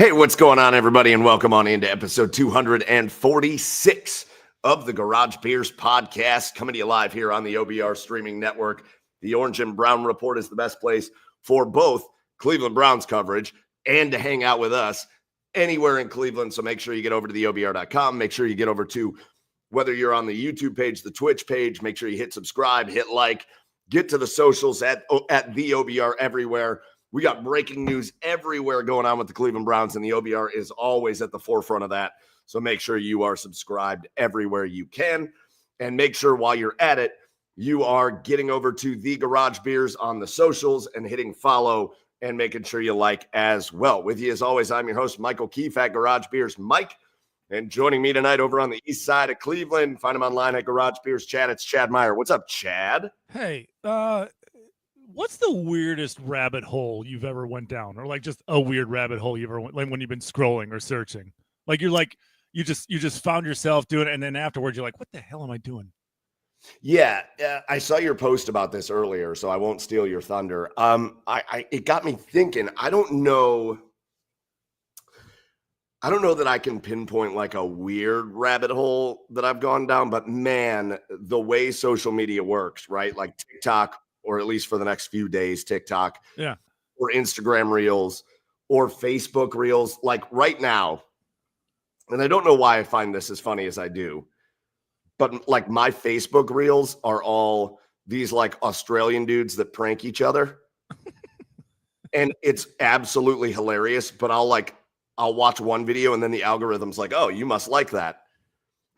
Hey, what's going on, everybody, and welcome on into episode 246 of the Garage Beers podcast, coming to you live here on the OBR streaming network. The Orange and Brown Report is the best place for both Cleveland Browns coverage and to hang out with us anywhere in Cleveland. So make sure you get over to the OBR.com. Make sure you get over to, whether you're on the YouTube page, the Twitch page, make sure you hit subscribe, hit like, get to the socials at the OBR everywhere. We got breaking news everywhere going on with the Cleveland Browns, and the OBR is always at the forefront of that. So make sure you are subscribed everywhere you can. And make sure while you're at it, you are getting over to the Garage Beers on the socials and hitting follow and making sure you like as well. With you as always, I'm your host, Michael Keefe at Garage Beers Mike. And joining me tonight over on the east side of Cleveland, find him online at Garage Beers Chad. It's Chad Meyer. What's up, Chad? Hey, what's the weirdest rabbit hole you've ever went down, or like just a weird rabbit hole you ever went, like when you've been scrolling or searching, like you just found yourself doing it, and then afterwards you're like, what the hell am I doing? Yeah, I saw your post about this earlier, so I won't steal your thunder. It got me thinking. I don't know that I can pinpoint like a weird rabbit hole that I've gone down, but man, the way social media works, right? Like TikTok, or at least for the next few days, TikTok, Yeah, or Instagram Reels, or Facebook Reels. Like right now, and I don't know why I find this as funny as I do, but like my Facebook Reels are all these like Australian dudes that prank each other. And it's absolutely hilarious, but I'll watch one video and then the algorithm's like, oh, you must like that.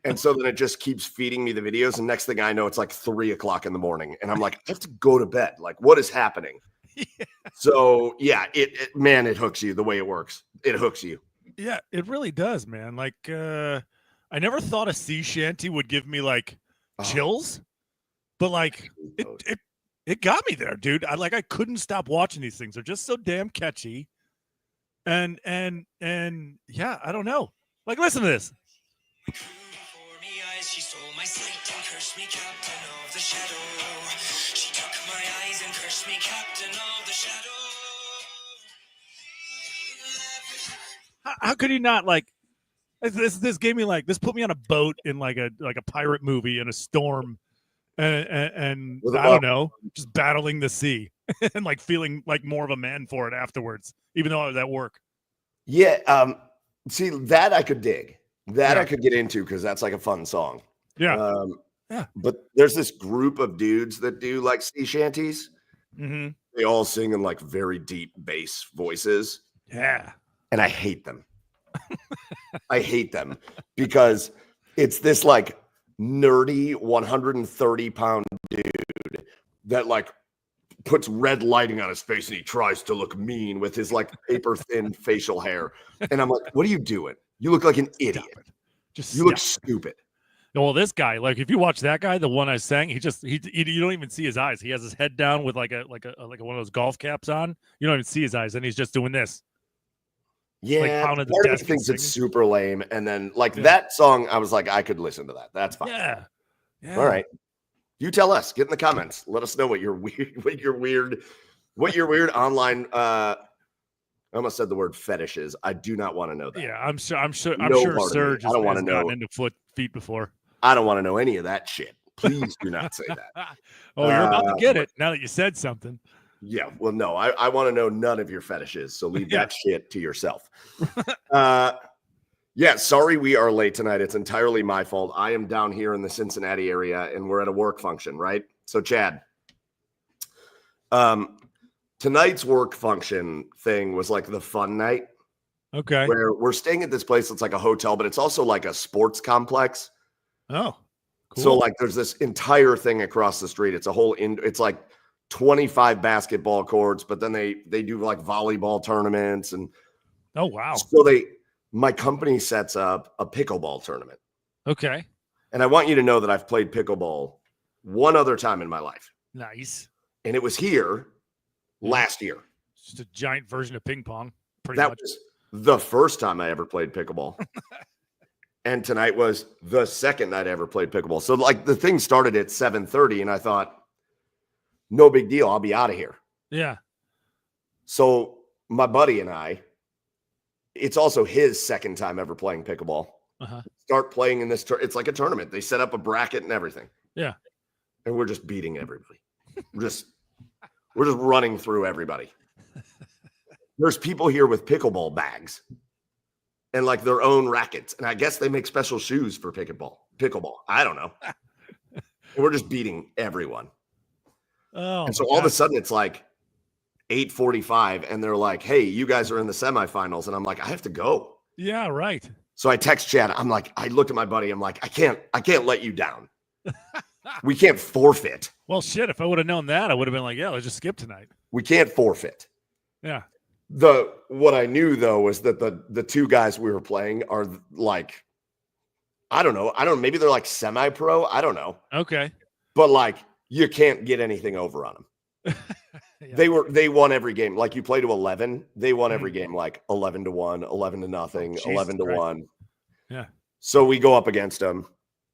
And so then it just keeps feeding me the videos. And next thing I know, it's like 3:00 in the morning. And I'm like, I have to go to bed. Like, what is happening? yeah. So yeah, it hooks you the way it works. It hooks you. Yeah, it really does, man. Like, I never thought a sea shanty would give me like chills, but like it got me there, dude. I couldn't stop watching these things. They're just so damn catchy. And yeah, I don't know. Like, listen to this. She stole my sight and cursed me, captain of the shadow. She took my eyes and cursed me, captain of the shadow. How could you not like this gave me like this put me on a boat in like a pirate movie in a storm and I don't know, just battling the sea and like feeling like more of a man for it afterwards, even though I was at work. Yeah. See, that I could dig. That I could get into because that's like a fun song. Yeah. Yeah. But there's this group of dudes that do like sea shanties. Mm-hmm. They all sing in like very deep bass voices. Yeah. And I hate them. I hate them because it's this like nerdy 130-pound dude that like puts red lighting on his face and he tries to look mean with his like paper thin facial hair. And I'm like, what are you doing? You look like an idiot. You look stupid. Well, this guy, like if you watch that guy, the one I sang, he you don't even see his eyes. He has his head down with like one of those golf caps on. You don't even see his eyes, and he's just doing this. Yeah, part of me thinks it's super lame. And then like that song, I was like, I could listen to that. That's fine. Yeah. All right. You tell us. Get in the comments. Let us know what your weird online I almost said the word fetishes. I do not want to know that. Yeah, I'm sure Serge has gotten into feet before. I don't want to know any of that shit. Please do not say that. Oh, you're about to get it now that you said something. Yeah, well, no, I want to know none of your fetishes, so leave that shit to yourself. Yeah, sorry we are late tonight. It's entirely my fault. I am down here in the Cincinnati area, and we're at a work function, right? So, Chad, tonight's work function thing was like the fun night. Okay. Where we're staying at this place. It's like a hotel, but it's also like a sports complex. Oh, cool. So like there's this entire thing across the street. It's a whole it's like 25 basketball courts, but then they do like volleyball tournaments and oh wow. So my company sets up a pickleball tournament. Okay. And I want you to know that I've played pickleball one other time in my life. Nice. And it was here last year. Just a giant version of ping pong. That was the first time I ever played pickleball. And tonight was the second night I ever played pickleball. So like the thing started at 7:30 and I thought, no big deal. I'll be out of here. Yeah. So my buddy and I it's also his second time ever playing pickleball. Uh-huh. Start playing in this. It's like a tournament. They set up a bracket and everything. Yeah. And we're just beating everybody. We're just running through everybody. There's people here with pickleball bags and like their own rackets. And I guess they make special shoes for pickleball. I don't know. And we're just beating everyone. Oh, and so all of a sudden it's like 8:45 and they're like, hey, you guys are in the semifinals. And I'm like, I have to go. Yeah, right. So I text Chad. I'm like, I looked at my buddy. I'm like, I can't let you down. We can't forfeit. Well, shit, if I would have known that, I would have been like, yeah, let's just skip tonight. We can't forfeit. Yeah. What I knew though was that the two guys we were playing are like, I don't know, maybe they're like semi-pro, I don't know. Okay. But like you can't get anything over on them. Yeah. They won every game. Like you play to 11, they won every game like 11-1, 11-0, 11-1. Yeah. So we go up against them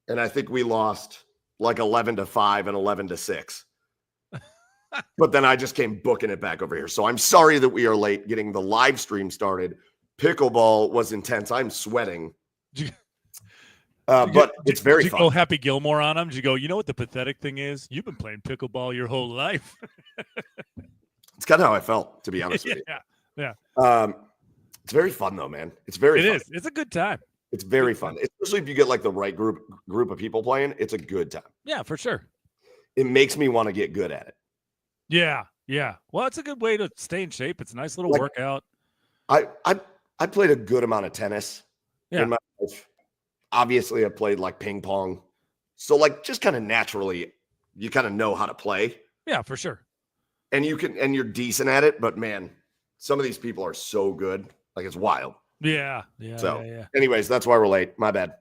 and I think we lost like 11-5 and 11-6. But then I just came booking it back over here. So I'm sorry that we are late getting the live stream started. Pickleball was intense. I'm sweating. But it's very fun. Did you go Happy Gilmore on them? Did you go, you know what the pathetic thing is? You've been playing pickleball your whole life. It's kind of how I felt, to be honest with you. Yeah. It's very fun though, man. It's very fun. It is. It's a good time. It's very fun. Especially if you get like the right group of people playing, it's a good time. Yeah, for sure. It makes me want to get good at it. Yeah. Well, it's a good way to stay in shape. It's a nice little workout. I played a good amount of tennis in my life. Obviously, I played like ping pong. So like just kind of naturally, you kind of know how to play. Yeah, for sure. And you're decent at it, but man, some of these people are so good. Like it's wild. Yeah. Anyways, that's why we're late. My bad.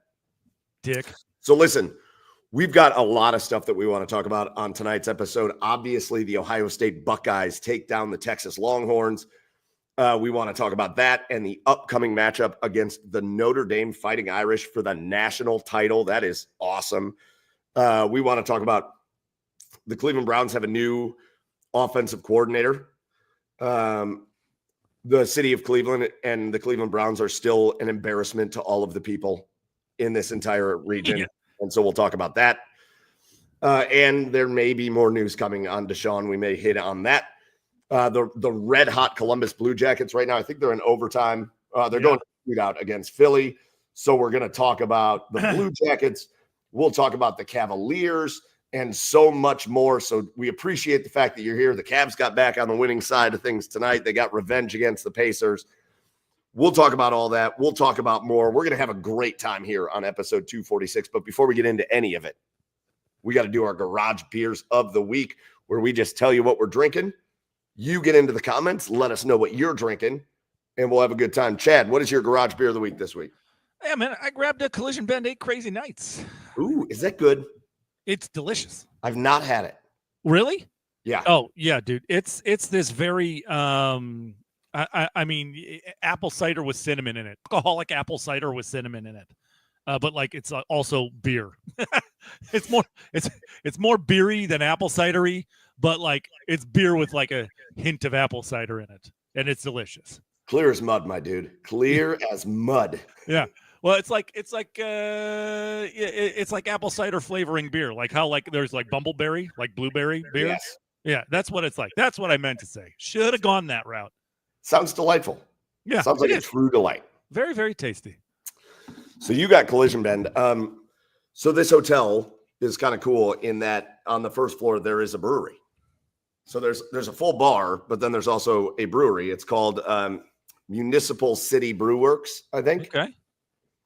Dick. So listen, we've got a lot of stuff that we want to talk about on tonight's episode. Obviously, the Ohio State Buckeyes take down the Texas Longhorns. We want to talk about that and the upcoming matchup against the Notre Dame Fighting Irish for the national title. That is awesome. We want to talk about the Cleveland Browns have a new offensive coordinator. The city of Cleveland and the Cleveland Browns are still an embarrassment to all of the people in this entire region. Yeah. And so we'll talk about that. And there may be more news coming on Deshaun. We may hit on that. The red hot Columbus Blue Jackets right now, I think they're in overtime. They're going to shootout against Philly. So we're going to talk about the Blue Jackets. We'll talk about the Cavaliers and so much more. So we appreciate the fact that you're here. The Cavs got back on the winning side of things tonight. They got revenge against the Pacers. We'll talk about all that. We'll talk about more. We're going to have a great time here on episode 246. But before we get into any of it, we got to do our Garage Beers of the Week, where we just tell you what we're drinking. You get into the comments, let us know what you're drinking, and we'll have a good time. Chad, what is your Garage Beer of the Week this week? Yeah, man, I grabbed a Collision Bend 8 Crazy Nights. Ooh, is that good? It's delicious. I've not had it. Really? Yeah. Oh, yeah, dude. It's this very I mean, apple cider with cinnamon in it. Alcoholic apple cider with cinnamon in it. But like it's also beer. it's more beery than apple cidery, but like it's beer with like a hint of apple cider in it, and it's delicious. Clear as mud, my dude. Clear as mud. Yeah. Well, it's like apple cider flavoring beer, like how like there's like bumbleberry, like blueberry beer. Yes. Yeah, that's what it's like. That's what I meant to say. Should have gone that route. Sounds delightful. Yeah. Sounds like a true delight. Very, very tasty. So you got Collision Bend. So this hotel is kind of cool in that on the first floor there is a brewery. So there's a full bar, but then there's also a brewery. It's called Municipal City Brew Works, I think. Okay.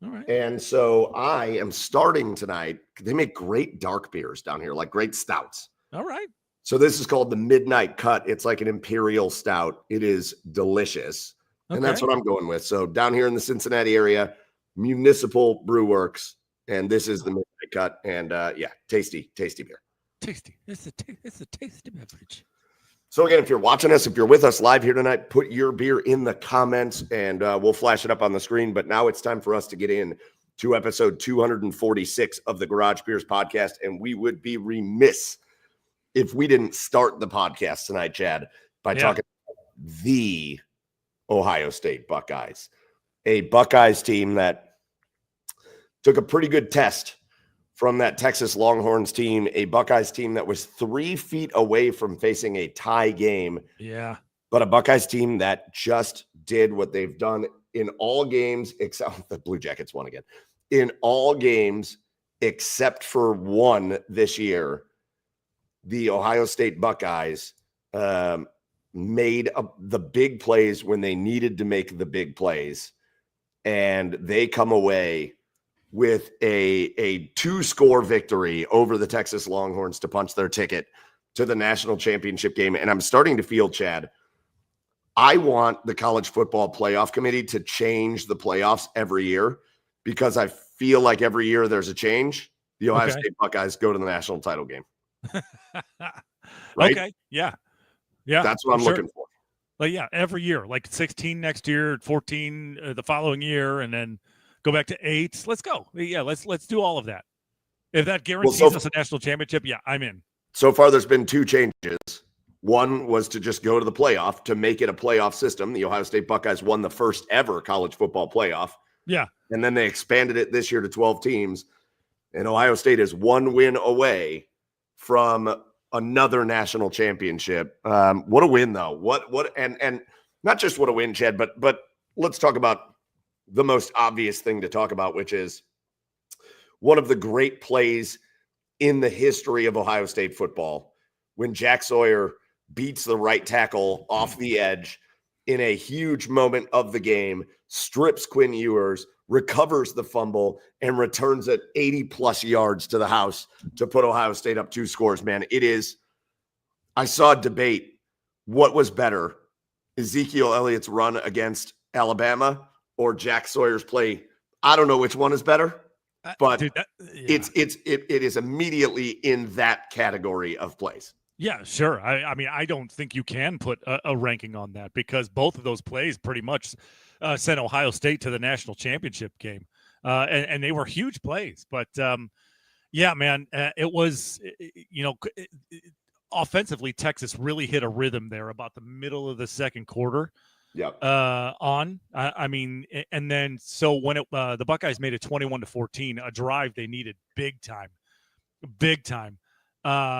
All right. And so I am starting tonight. They make great dark beers down here, like great stouts. All right. So this is called the Midnight Cut. It's like an imperial stout. It is delicious. Okay. And that's what I'm going with. So down here in the Cincinnati area, Municipal Brew Works, and this is the Midnight Cut. And tasty beer. Tasty. It's a tasty beverage. So again, if you're watching us, if you're with us live here tonight, put your beer in the comments and we'll flash it up on the screen. But now it's time for us to get in to episode 246 of the Garage Beers podcast. And we would be remiss if we didn't start the podcast tonight, Chad, by talking about the Ohio State Buckeyes. a Buckeyes team that took a pretty good test from that Texas Longhorns team, a Buckeyes team that was 3 feet away from facing a tie game. Yeah. But a Buckeyes team that just did what they've done in all games, except the Blue Jackets won again, in all games except for one this year. The Ohio State Buckeyes made the big plays when they needed to make the big plays. And they come away with a 2-score victory over the Texas Longhorns to punch their ticket to the national championship game. And I'm starting to feel, Chad, I want the college football playoff committee to change the playoffs every year, because I feel like every year there's a change. The Ohio State Buckeyes go to the national title game. Right? Okay. Yeah. Yeah. That's what I'm looking for. Like, yeah, every year, like 16 next year, 14 the following year, and then go back to 8. Let's go. Yeah, let's do all of that. If that guarantees us a national championship, yeah, I'm in. So far, there's been 2 changes. One was to just go to the playoff, to make it a playoff system. The Ohio State Buckeyes won the first ever college football playoff. Yeah. And then they expanded it this year to 12 teams. And Ohio State is 1 win away from another national championship. What a win, though. And not just what a win, Chad, but let's talk about the most obvious thing to talk about, which is one of the great plays in the history of Ohio State football, when Jack Sawyer beats the right tackle off the edge in a huge moment of the game, strips Quinn Ewers, recovers the fumble, and returns it 80-plus yards to the house to put Ohio State up 2 scores, man. It is – I saw a debate. What was better, Ezekiel Elliott's run against Alabama or Jack Sawyer's play? I don't know which one is better, but Dude, it is immediately in that category of plays. Yeah, sure. I mean, I don't think you can put a ranking on that, because both of those plays pretty much sent Ohio State to the national championship game, and they were huge plays. But yeah, man, it was, offensively, Texas really hit a rhythm there about the middle of the second quarter. Yep. I mean, and then so when the Buckeyes made it 21-14, a drive they needed big time. And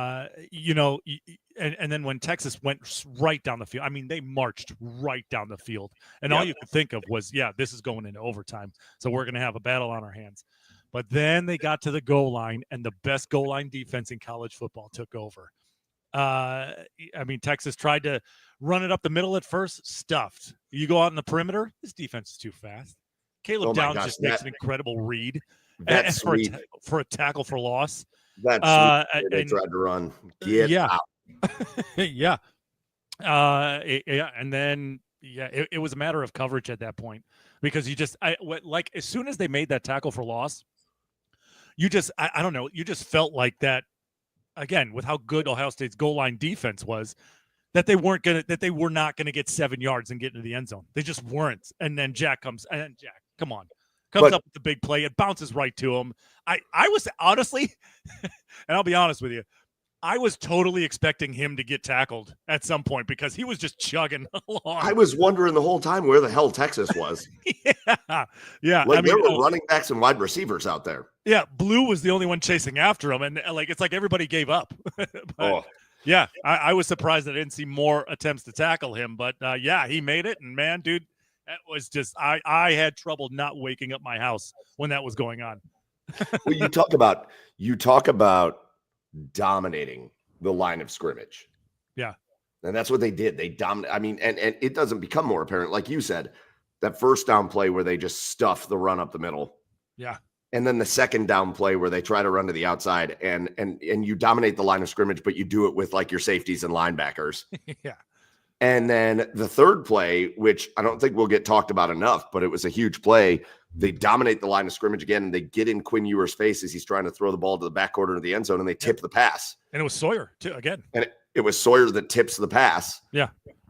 then when Texas went right down the field, I mean, they marched right down the field, and all you could think of was, yeah, this is going into overtime, so we're going to have a battle on our hands. But then they got to the goal line, and the best goal line defense in college football took over. I mean, Texas tried to run it up the middle at first, stuffed. You go out in the perimeter, this defense is too fast. Caleb Downs just makes an incredible read for a tackle for loss. That's they tried to run. Get out. Yeah. And then it was a matter of coverage at that point, because as soon as they made that tackle for loss, I don't know, you just felt like that, again, with how good Ohio State's goal line defense was, that they were not gonna get 7 yards and get into the end zone. They just weren't. And then Jack comes with the big play. It bounces right to him. I was honestly, and I'll be honest with you, I was totally expecting him to get tackled at some point, because he was just chugging along. I was wondering the whole time where the hell Texas was. Yeah. Like, there were running backs and wide receivers out there. Yeah, Blue was the only one chasing after him, and it's like everybody gave up. Yeah, I was surprised that I didn't see more attempts to tackle him, but yeah, he made it, and man, dude, that was just I had trouble not waking up my house when that was going on. Well, you talk about dominating the line of scrimmage. Yeah. And that's what they did. They dominated. I mean, and it doesn't become more apparent. Like you said, that first down play where they just stuff the run up the middle. Yeah. And then the second down play where they try to run to the outside, and you dominate the line of scrimmage, but you do it with like your safeties and linebackers. Yeah. And then the third play, which I don't think will get talked about enough, but it was a huge play. They dominate the line of scrimmage again, and they get in Quinn Ewers' face as he's trying to throw the ball to the back corner of the end zone, and they tip the pass. And it was Sawyer, too, again. And it was Sawyer that tips the pass. Yeah.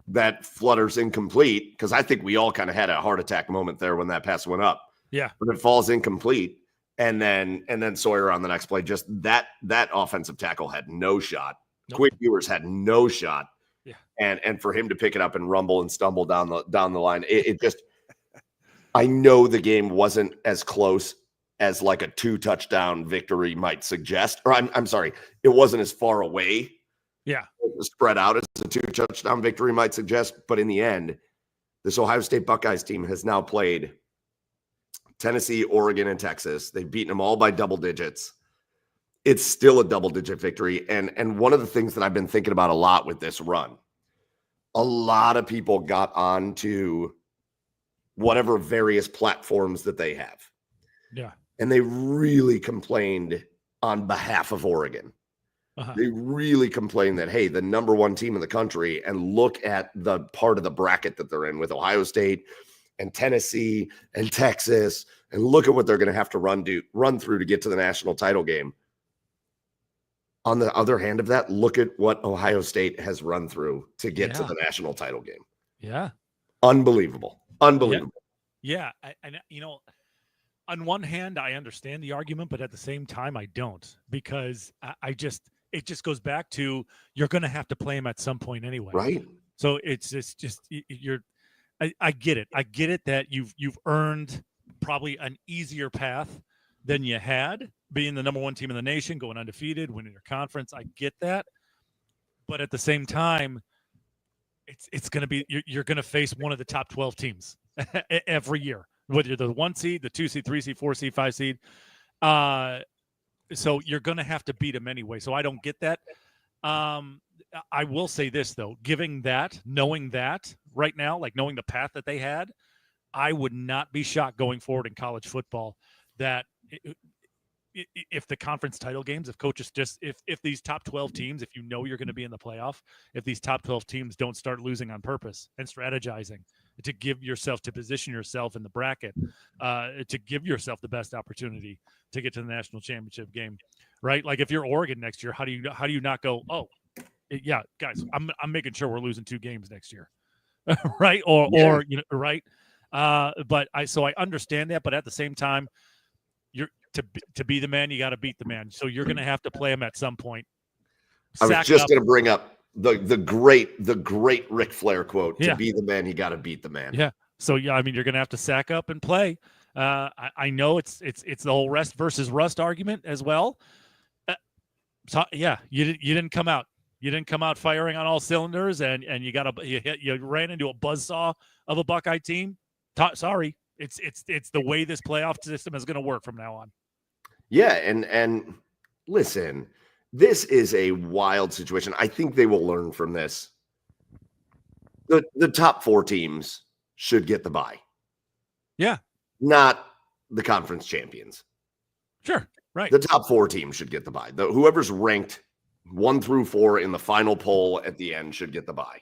That flutters incomplete, because I think we all kind of had a heart attack moment there when that pass went up. Yeah. But it falls incomplete. And then Sawyer on the next play, just that offensive tackle had no shot. Nope. Quinn Ewers had no shot. Yeah. And for him to pick it up and rumble and stumble down the line, it just I know the game wasn't as close as like a 2-touchdown victory might suggest, or I'm sorry, it wasn't as far away. Yeah. Spread out as a 2-touchdown victory might suggest. But in the end, this Ohio State Buckeyes team has now played Tennessee, Oregon, and Texas. They've beaten them all by double digits. It's still a double-digit victory. And one of the things that I've been thinking about a lot with this run, a lot of people got on to whatever various platforms that they have. Yeah. And they really complained on behalf of Oregon. They really complained that, hey, the number one team in the country, and look at the part of the bracket that they're in with Ohio State and Tennessee and Texas, and look at what they're going to have to run through to get to the national title game. On the other hand of that, look at what Ohio State has run through to get to the national title game. Yeah. Unbelievable. Unbelievable. Yeah. And on one hand, I understand the argument, but at the same time, I don't, because it just goes back to, you're going to have to play him at some point anyway. Right. So I get it. I get it that you've earned probably an easier path than you had, being the number one team in the nation, going undefeated, winning your conference. I get that. But at the same time, it's going to be, you're going to face one of the top 12 teams every year, whether you're the 1 seed, the 2 seed, 3 seed, 4 seed, 5 seed. So you're going to have to beat them anyway. So I don't get that. I will say this, though, knowing that right now, like knowing the path that they had, I would not be shocked going forward in college football that if the conference title games, if coaches if these top 12 teams, if you're going to be in the playoff, if these top 12 teams don't start losing on purpose and strategizing to position yourself in the bracket, to give yourself the best opportunity to get to the national championship game, right? Like if you're Oregon next year, how do you not go, oh yeah, guys, I'm making sure we're losing 2 games next year, right? Or right? But I understand that, but at the same time, to be the man, you got to beat the man. So you're going to have to play him at some point. I was just going to bring up the great Ric Flair quote: "To be the man, you got to beat the man." Yeah. So yeah, I mean, you're going to have to sack up and play. I know it's the whole rest versus rust argument as well. So yeah, you didn't come out. You didn't come out firing on all cylinders, and you ran into a buzzsaw of a Buckeye team. Sorry, it's the way this playoff system is going to work from now on. Yeah, and listen, this is a wild situation. I think they will learn from this. The top 4 teams should get the bye. Yeah. Not the conference champions. Sure. Right. The top 4 teams should get the bye. Whoever's ranked 1 through 4 in the final poll at the end should get the bye.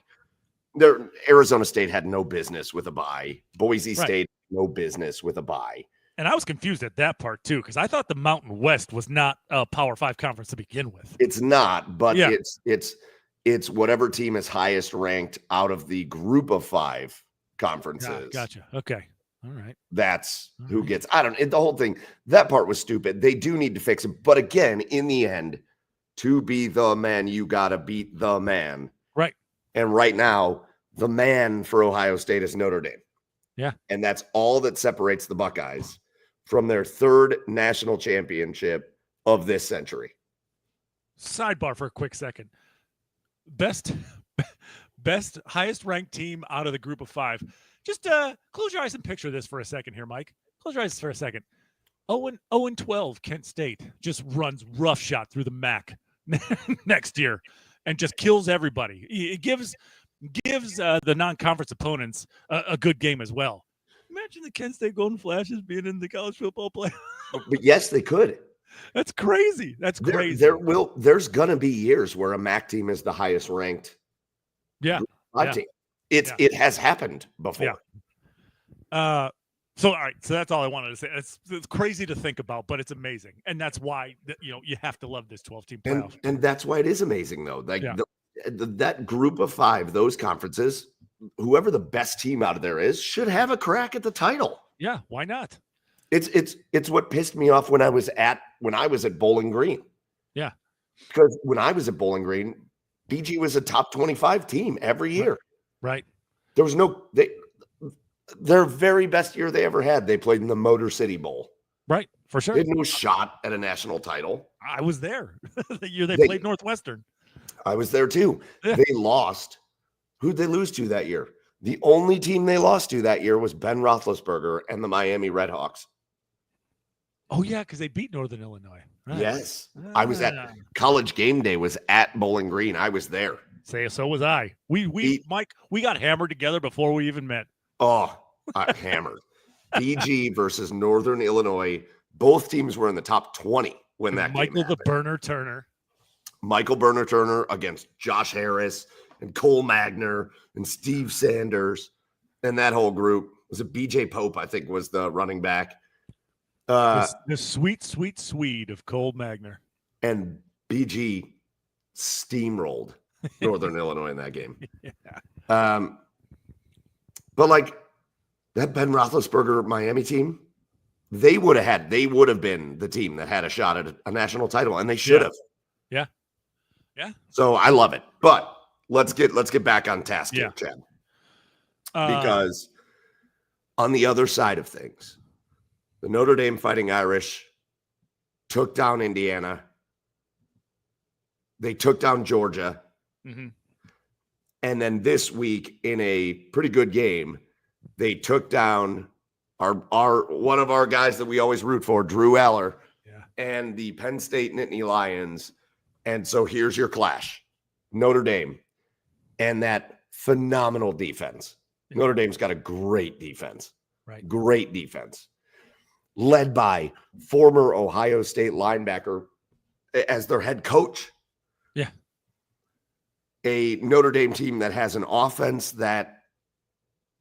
Arizona State had no business with a bye. Boise State, no business with a bye. And I was confused at that part too, because I thought the Mountain West was not a Power 5 conference to begin with. It's not, but it's whatever team is highest ranked out of the group of 5 conferences. Gotcha. Okay. All right. That's who gets. The whole thing, that part was stupid. They do need to fix it. But again, in the end, to be the man, you got to beat the man. Right. And right now, the man for Ohio State is Notre Dame. Yeah. And that's all that separates the Buckeyes from their 3rd national championship of this century. Sidebar for a quick second. Best, highest ranked team out of the group of 5. Just close your eyes and picture this for a second here, Mike. Close your eyes for a second. 0-12 Kent State just runs roughshod through the MAC next year and just kills everybody. It gives the non-conference opponents a good game as well. Imagine the Kent State Golden Flashes being in the college football playoff. But yes, they could. That's crazy. That's crazy. There's gonna be years where a MAC team is the highest ranked. Yeah. Team. It has happened before. Yeah. So all right. So that's all I wanted to say. It's crazy to think about, but it's amazing, and that's why you have to love this 12-team playoff. And that's why it is amazing, though. Like that group of 5, those conferences, whoever the best team out of there is, should have a crack at the title. Yeah. Why not? It's what pissed me off when I was at Bowling Green. Yeah. Because when I was at Bowling Green, BG was a top 25 team every year. Right. There was their very best year they ever had. They played in the Motor City Bowl. Right, for sure. They had no shot at a national title. I was there the year they They- played Northwestern. I was there too. Yeah. They lost. Who'd they lose to that year? The only team they lost to that year was Ben Roethlisberger and the Miami Redhawks. Oh yeah, because they beat Northern Illinois. Right. Yes. I was at Ah. College Game Day was at Bowling Green. I was there. Say so was I. Mike, we got hammered together before we even met. Oh, hammered. BG versus Northern Illinois. Both teams were in the top 20 when that Michael game the happened. Burner Turner. Michael Burner Turner against Josh Harris and Cole Magner and Steve Sanders and that whole group. Was it BJ Pope, I think, was the running back. The sweet, sweet Swede of Cole Magner. And BG steamrolled Northern Illinois in that game. Yeah. But like that Ben Roethlisberger Miami team, they would have been the team that had a shot at a national title, and they should have. Yeah. Yeah. So I love it. But let's get back on task here, Yeah. Chad. Because on the other side of things, the Notre Dame Fighting Irish took down Indiana. They took down Georgia. Mhm. And then this week, in a pretty good game, they took down our one of our guys that we always root for, Drew Aller, Yeah. and the Penn State Nittany Lions. And so here's your clash: Notre Dame and that phenomenal defense. Notre Dame's got a great defense. Right. Great defense. Led by former Ohio State linebacker as their head coach. Yeah. A Notre Dame team that has an offense that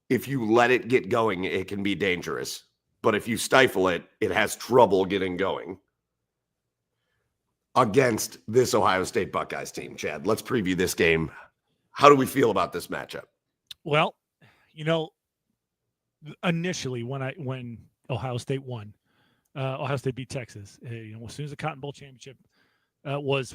if you let it get going, it can be dangerous. But if you stifle it, it has trouble getting going. Against this Ohio State Buckeyes team, Chad. Let's preview this game. How do we feel about this matchup? Well, initially when Ohio State won, Ohio State beat Texas. As soon as the Cotton Bowl championship was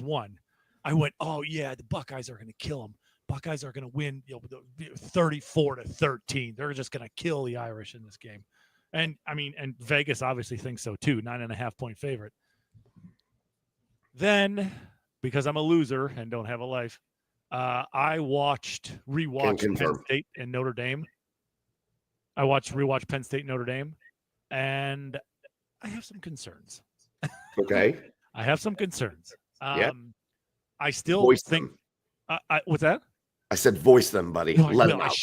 won, I went, oh yeah, the Buckeyes are going to kill them. Buckeyes are going to win, 34-13. They're just going to kill the Irish in this game. And and Vegas obviously thinks so too. 9.5-point favorite. Then, because I'm a loser and don't have a life, I rewatched Penn State and Notre Dame. I rewatched Penn State and Notre Dame, and I have some concerns. Okay. I have some concerns. Yeah. I still Voice think. them. What's that? I said voice them, buddy. No, Let I them out. I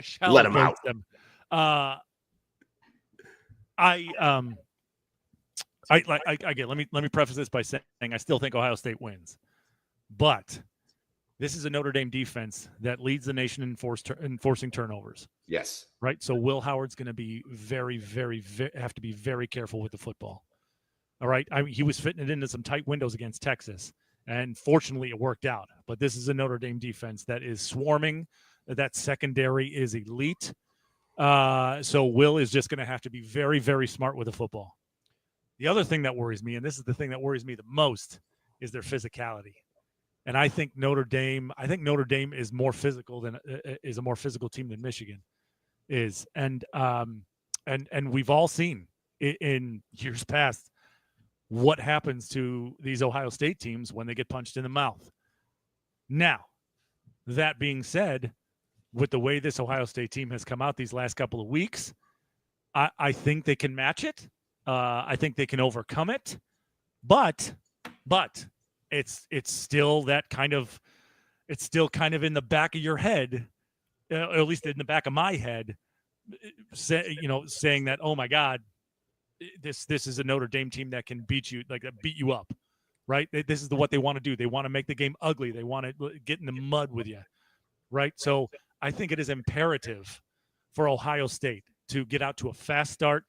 shall Let 'em voice out. them. Again, let me preface this by saying I still think Ohio State wins, but this is a Notre Dame defense that leads the nation in enforcing turnovers. Yes. Right. So Will Howard's going to be have to be very careful with the football. All right. He was fitting it into some tight windows against Texas, and fortunately it worked out. But this is a Notre Dame defense that is swarming. That secondary is elite. So Will is just going to have to be very, very smart with the football. The other thing that worries me, and this is the thing that worries me the most, is their physicality. And I think Notre Dame is more physical is a more physical team than Michigan is. And we've all seen in years past what happens to these Ohio State teams when they get punched in the mouth. Now, that being said, with the way this Ohio State team has come out these last couple of weeks, I think they can match it. I think they can overcome it, but it's still that kind of, it's still kind of in the back of your head, at least in the back of my head, saying that, oh my God, this is a Notre Dame team that can beat you up, right? This is what they want to do. They want to make the game ugly. They want to get in the mud with you, right? So I think it is imperative for Ohio State to get out to a fast start,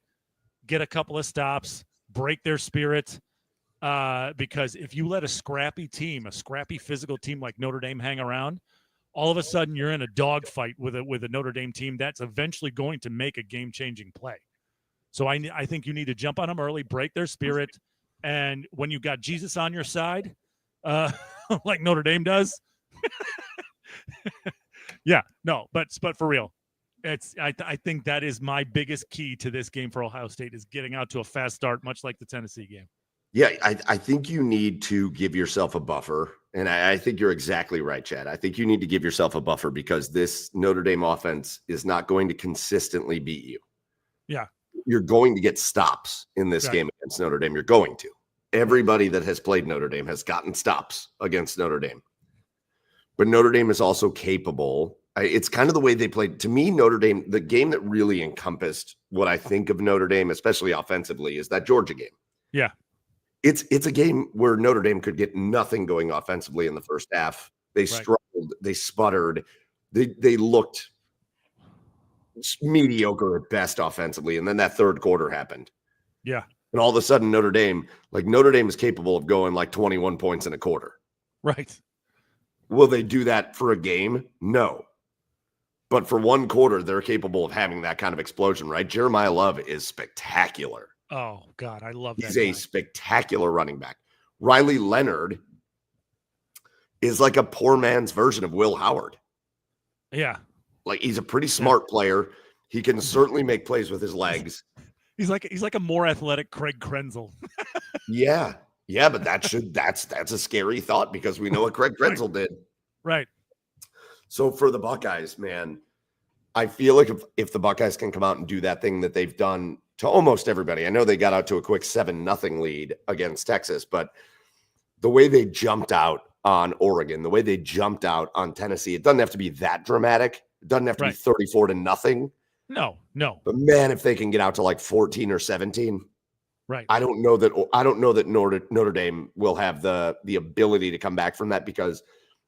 get a couple of stops, break their spirit, because if you let a scrappy physical team like Notre Dame hang around, all of a sudden you're in a dogfight with a Notre Dame team that's eventually going to make a game-changing play. So I think you need to jump on them early, break their spirit, and when you got Jesus on your side, like Notre Dame does, yeah, no, but for real, I think that is my biggest key to this game for Ohio State is getting out to a fast start, much like the Tennessee game. Yeah, I think you need to give yourself a buffer. And I think you're exactly right, Chad. I think you need to give yourself a buffer because this Notre Dame offense is not going to consistently beat you. Yeah. You're going to get stops in this game against Notre Dame. You're going to. Everybody that has played Notre Dame has gotten stops against Notre Dame. But Notre Dame is also capable. It's kind of the way they played. To me, Notre Dame, the game that really encompassed what I think of Notre Dame, especially offensively, is that Georgia game. Yeah. It's a game where Notre Dame could get nothing going offensively in the first half. They struggled. They sputtered. They looked mediocre at best offensively. And then that third quarter happened. Yeah. And all of a sudden, Notre Dame is capable of going like 21 points in a quarter. Right. Will they do that for a game? No. But for one quarter, they're capable of having that kind of explosion, right? Jeremiah Love is spectacular. Oh, God, I love that. He's a spectacular running back. Riley Leonard is like a poor man's version of Will Howard. Yeah. Like he's a pretty smart player. He can certainly make plays with his legs. He's like a more athletic Craig Krenzel. Yeah. Yeah, but that's a scary thought because we know what Craig Krenzel did. Right. So for the Buckeyes, man, I feel like if the Buckeyes can come out and do that thing that they've done to almost everybody. I know they got out to a quick 7-0 lead against Texas, but the way they jumped out on Oregon, the way they jumped out on Tennessee, it doesn't have to be that dramatic. It doesn't have to be 34-0. No. But man, if they can get out to like 14 or 17, right. I don't know that Notre Dame will have the ability to come back from that because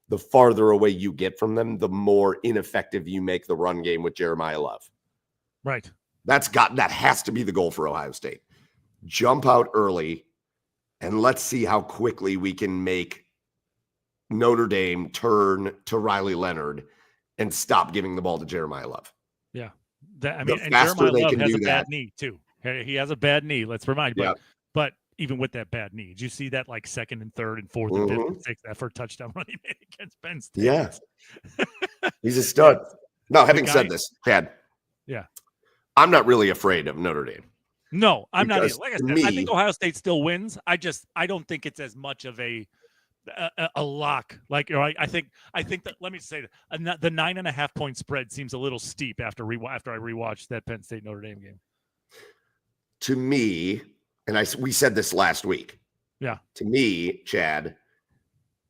the farther away you get from them, the more ineffective you make the run game with Jeremiah Love. Right. That has to be the goal for Ohio State. Jump out early and let's see how quickly we can make Notre Dame turn to Riley Leonard and stop giving the ball to Jeremiah Love. Yeah. And Jeremiah Love has a bad knee too. He has a bad knee. Let's remind you. But even with that bad knee, did you see that like second and third and fourth and fifth and sixth effort touchdown run he made against Penn State? Yeah. He's a stud. Now, having said this, Chad. Yeah. I'm not really afraid of Notre Dame. No, I'm not either. Like I said, I think Ohio State still wins. I don't think it's as much of a lock. Like, I think that, let me say that the 9.5 point spread seems a little steep after I rewatched that Penn State Notre Dame game. To me, and we said this last week. Yeah. To me, Chad,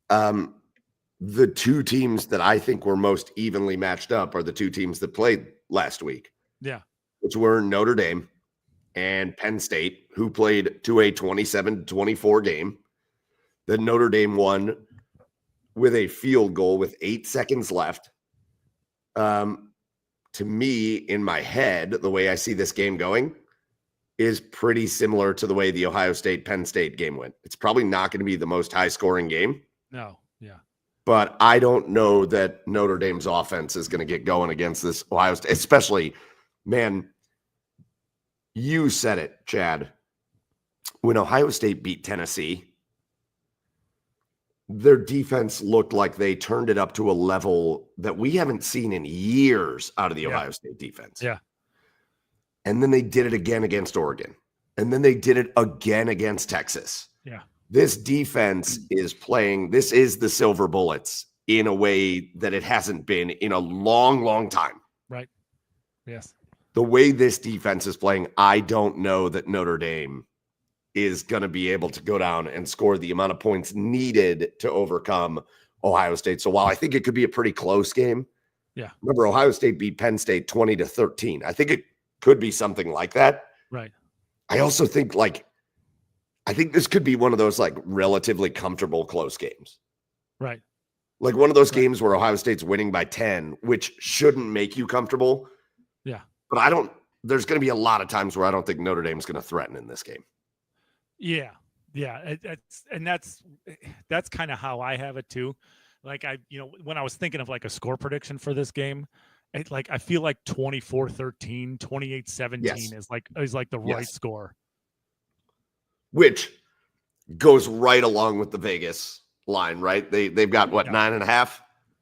the two teams that I think were most evenly matched up are the two teams that played last week. Yeah. Which were Notre Dame and Penn State, who played to a 27-24 game. That Notre Dame won with a field goal with 8 seconds left. To me, in my head, the way I see this game going is pretty similar to the way the Ohio State-Penn State game went. It's probably not going to be the most high-scoring game. No, yeah. But I don't know that Notre Dame's offense is going to get going against this Ohio State, especially, man, you said it, Chad. When Ohio State beat Tennessee, their defense looked like they turned it up to a level that we haven't seen in years out of the Ohio State defense. Yeah. And then they did it again against Oregon. And then they did it again against Texas. Yeah. This defense is playing, this is the Silver Bullets in a way that it hasn't been in a long, long time. Right. Yes. The way this defense is playing, I don't know that Notre Dame is going to be able to go down and score the amount of points needed to overcome Ohio State. So while I think it could be a pretty close game, remember Ohio State beat Penn State 20-13. I think it could be something like that. Right. I also think I think this could be one of those like relatively comfortable close games. Right. Like one of those games where Ohio State's winning by 10, which shouldn't make you comfortable. Yeah. But there's going to be a lot of times where I don't think Notre Dame's going to threaten in this game. Yeah. Yeah. That's kind of how I have it too. Like when I was thinking of like a score prediction for this game, I feel like 24-13, 28-17 is like the right score. Which goes right along with the Vegas line, right? They've got what, 9.5?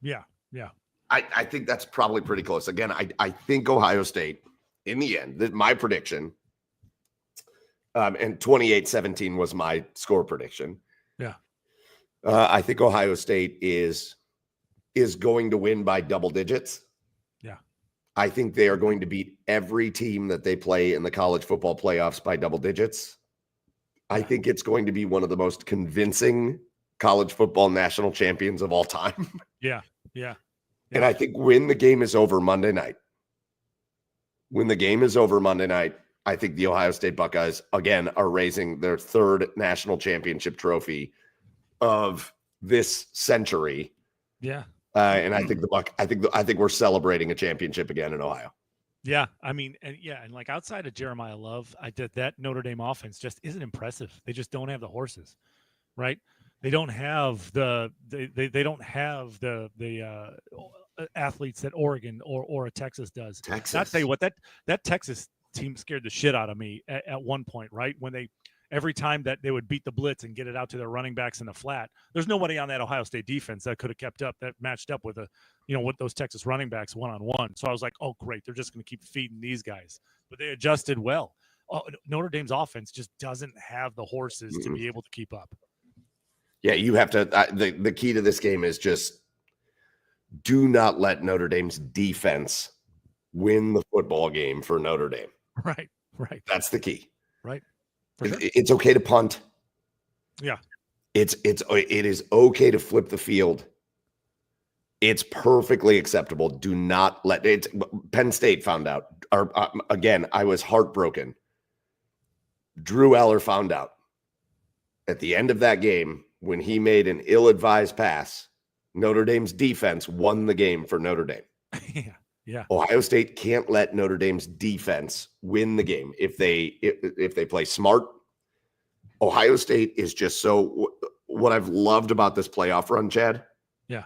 Yeah. Yeah. I think that's probably pretty close. Again, I think Ohio State, in the end, my prediction, and 28-17 was my score prediction. Yeah. I think Ohio State is going to win by double digits. Yeah. I think they are going to beat every team that they play in the college football playoffs by double digits. I think it's going to be one of the most convincing college football national champions of all time. Yeah. Yeah. And I think when the game is over Monday night, I think the Ohio State Buckeyes, again, are raising their third national championship trophy of this century. Yeah. And I think I think we're celebrating a championship again in Ohio. Yeah, I mean, and like outside of Jeremiah Love, I did that Notre Dame offense just isn't impressive. They just don't have the horses, right? They don't have they don't have the athletes that Oregon or a Texas does. Texas. I'll tell you what, that Texas team scared the shit out of me at one point, right? When every time that they would beat the blitz and get it out to their running backs in the flat, there's nobody on that Ohio State defense that could have kept up, that matched up with with those Texas running backs one-on-one. So I was like, oh, great. They're just going to keep feeding these guys. But they adjusted well. Notre Dame's offense just doesn't have the horses to be able to keep up. Yeah, you have to. The key to this game is just do not let Notre Dame's defense win the football game for Notre Dame. Right. That's the key. Right. Sure. It's okay to punt. Yeah. It is okay to flip the field. It's perfectly acceptable. Do not let it. Penn State found out. Again, I was heartbroken. Drew Eller found out at the end of that game when he made an ill-advised pass. Notre Dame's defense won the game for Notre Dame. Yeah. Ohio State can't let Notre Dame's defense win the game if they play smart. Ohio State is just so. What I've loved about this playoff run, Chad. Yeah.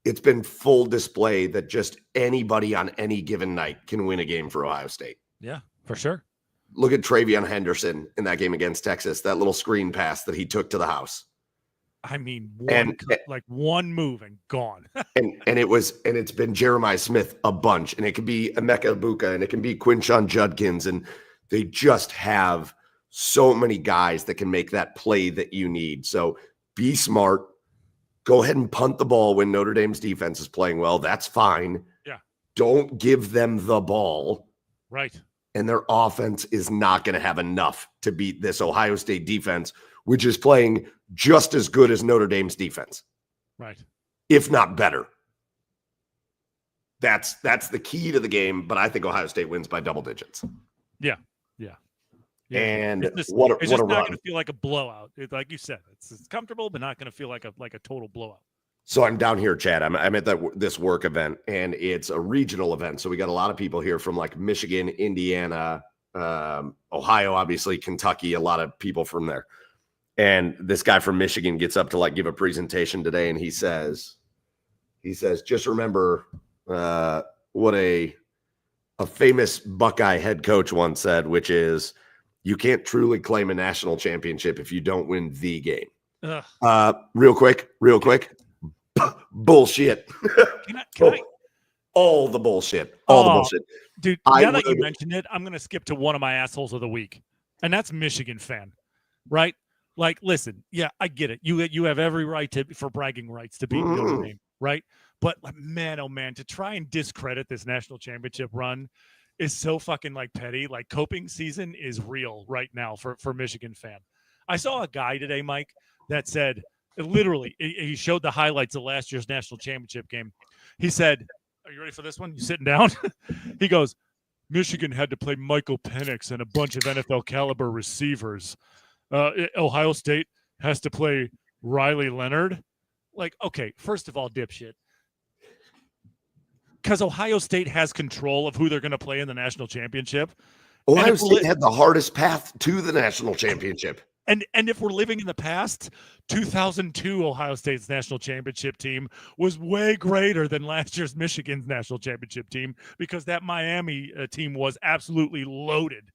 It's been full display that just anybody on any given night can win a game for Ohio State. Yeah, for sure. Look at TreVeyon Henderson in that game against Texas, that little screen pass that he took to the house. I mean, one move and gone. and it's been Jeremiah Smith a bunch, and it could be Emeka Ibuka, and it can be Quinshon Judkins, and they just have so many guys that can make that play that you need. So be smart. Go ahead and punt the ball when Notre Dame's defense is playing well. That's fine. Yeah. Don't give them the ball. Right. And their offense is not going to have enough to beat this Ohio State defense, which is playing just as good as Notre Dame's defense. Right. If not better. That's the key to the game, but I think Ohio State wins by double digits. Yeah. And it's just what a not run. going to feel like a blowout. Like you said, it's comfortable, but not going to feel like a total blowout. So I'm down here, Chad. I'm at this work event, and it's a regional event. So we got a lot of people here from like Michigan, Indiana, Ohio, obviously, Kentucky, a lot of people from there. And this guy from Michigan gets up to like give a presentation today, and he says, just remember what a famous Buckeye head coach once said, which is, you can't truly claim a national championship if you don't win the game. Real quick. Bullshit. All the bullshit. All the bullshit. Dude, now that you mentioned it, I'm going to skip to one of my assholes of the week. And that's Michigan fan, right? Like, listen, yeah, I get it. You have every right for bragging rights to beat Notre Dame, right? But man, oh man, to try and discredit this national championship run is so fucking like petty. Like, coping season is real right now for Michigan fan. I saw a guy today, Mike, that said, literally, he showed the highlights of last year's national championship game. He said, are you ready for this one? You sitting down? He goes, Michigan had to play Michael Penix and a bunch of NFL caliber receivers. Ohio State has to play Riley Leonard. Like, okay, first of all, dipshit. Because Ohio State has control of who they're going to play in the national championship. Ohio State had the hardest path to the national championship. And if we're living in the past, 2002 Ohio State's national championship team was way greater than last year's Michigan's national championship team, because that Miami team was absolutely loaded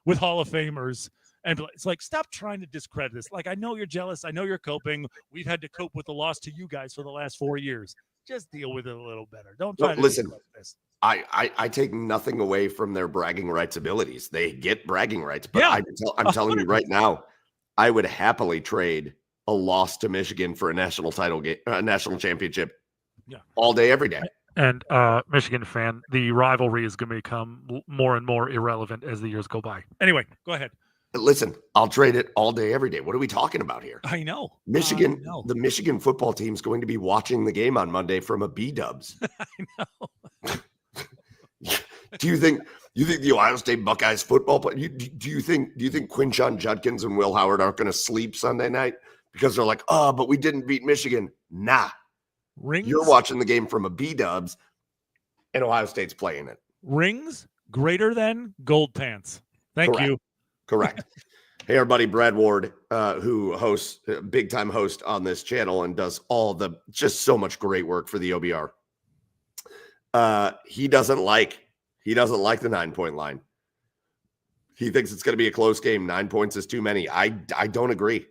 with Hall of Famers. And it's like, stop trying to discredit this. Like, I know you're jealous. I know you're coping. We've had to cope with the loss to you guys for the last 4 years. just deal with it a little better. Don't try to listen. disrupt this. I take nothing away from their bragging rights abilities. They get bragging rights, but Yeah, I'm telling you right now, I would happily trade a loss to Michigan for a national title game, a national championship, all day, every day. And Michigan fan, the rivalry is going to become more and more irrelevant as the years go by. Anyway, go ahead. Listen, I'll trade it all day, every day. What are we talking about here? I know. Michigan, I know. the Michigan football team is going to be watching the game on Monday from a B-dubs. I know. Do you think the Ohio State Buckeyes football play? Do you think Quinshon Judkins and Will Howard aren't going to sleep Sunday night because they're like, oh, but we didn't beat Michigan? Nah, Rings. You're watching the game from a B-dubs, and Ohio State's playing it. Rings greater than gold pants. Thank you. Correct. Hey, our buddy Brad Ward, who hosts, big time host on this channel and does just so much great work for the OBR. He doesn't like the 9-point line. He thinks it's going to be a close game. 9 points is too many. I don't agree.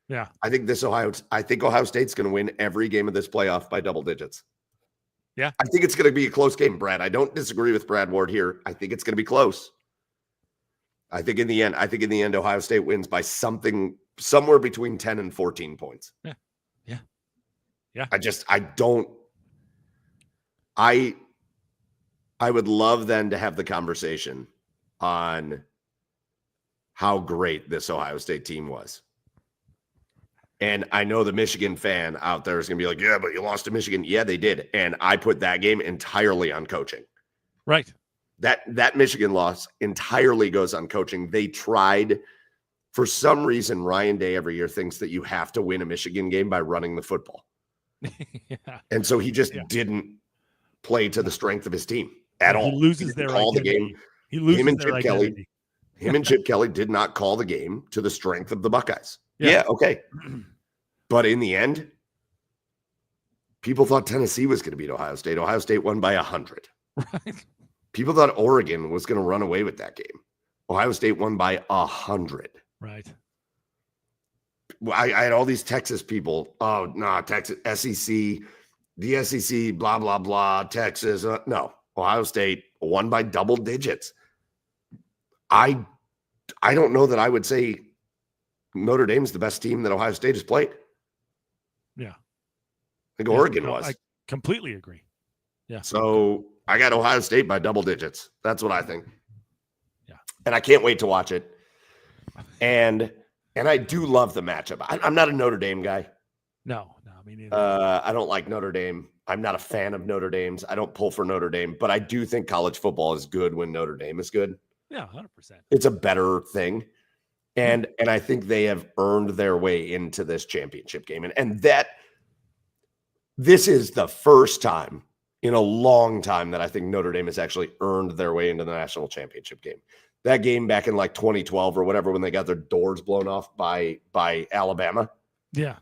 Yeah. I think Ohio State's going to win every game of this playoff by double digits. Yeah. I think it's going to be a close game, Brad. I don't disagree with Brad Ward here. I think it's going to be close. I think in the end, Ohio State wins by somewhere between 10 and 14 points. Yeah. I would love then to have the conversation on how great this Ohio State team was. And I know the Michigan fan out there is going to be like, yeah, but you lost to Michigan. Yeah, they did. And I put that game entirely on coaching. Right. That Michigan loss entirely goes on coaching. They tried, for some reason, Ryan Day every year thinks that you have to win a Michigan game by running the football. Yeah. And so he just didn't play to the strength of his team at all. He loses their call the identity. game. He loses Him and their Chip identity. Him and Chip Kelly did not call the game to the strength of the Buckeyes. Yeah. Yeah, okay. But in the end, people thought Tennessee was going to beat Ohio State. Ohio State won by 100. Right. People thought Oregon was going to run away with that game. Ohio State won by 100. Right. I had all these Texas people. Oh, no, Texas, SEC, the SEC, blah, blah, blah, Texas. No, Ohio State won by double digits. I don't know that I would say Notre Dame's the best team that Ohio State has played. Yeah. I think Oregon was. I completely agree. Yeah. So I got Ohio State by double digits. That's what I think. Yeah. And I can't wait to watch it. And I do love the matchup. I'm not a Notre Dame guy. No, me neither. I don't like Notre Dame. I'm not a fan of Notre Dame's. I don't pull for Notre Dame, but I do think college football is good when Notre Dame is good. Yeah, 100%. It's a better thing. And I think they have earned their way into this championship game. And that this is the first time in a long time that I think Notre Dame has actually earned their way into the national championship game. That game back in like 2012 or whatever, when they got their doors blown off by Alabama. Yeah.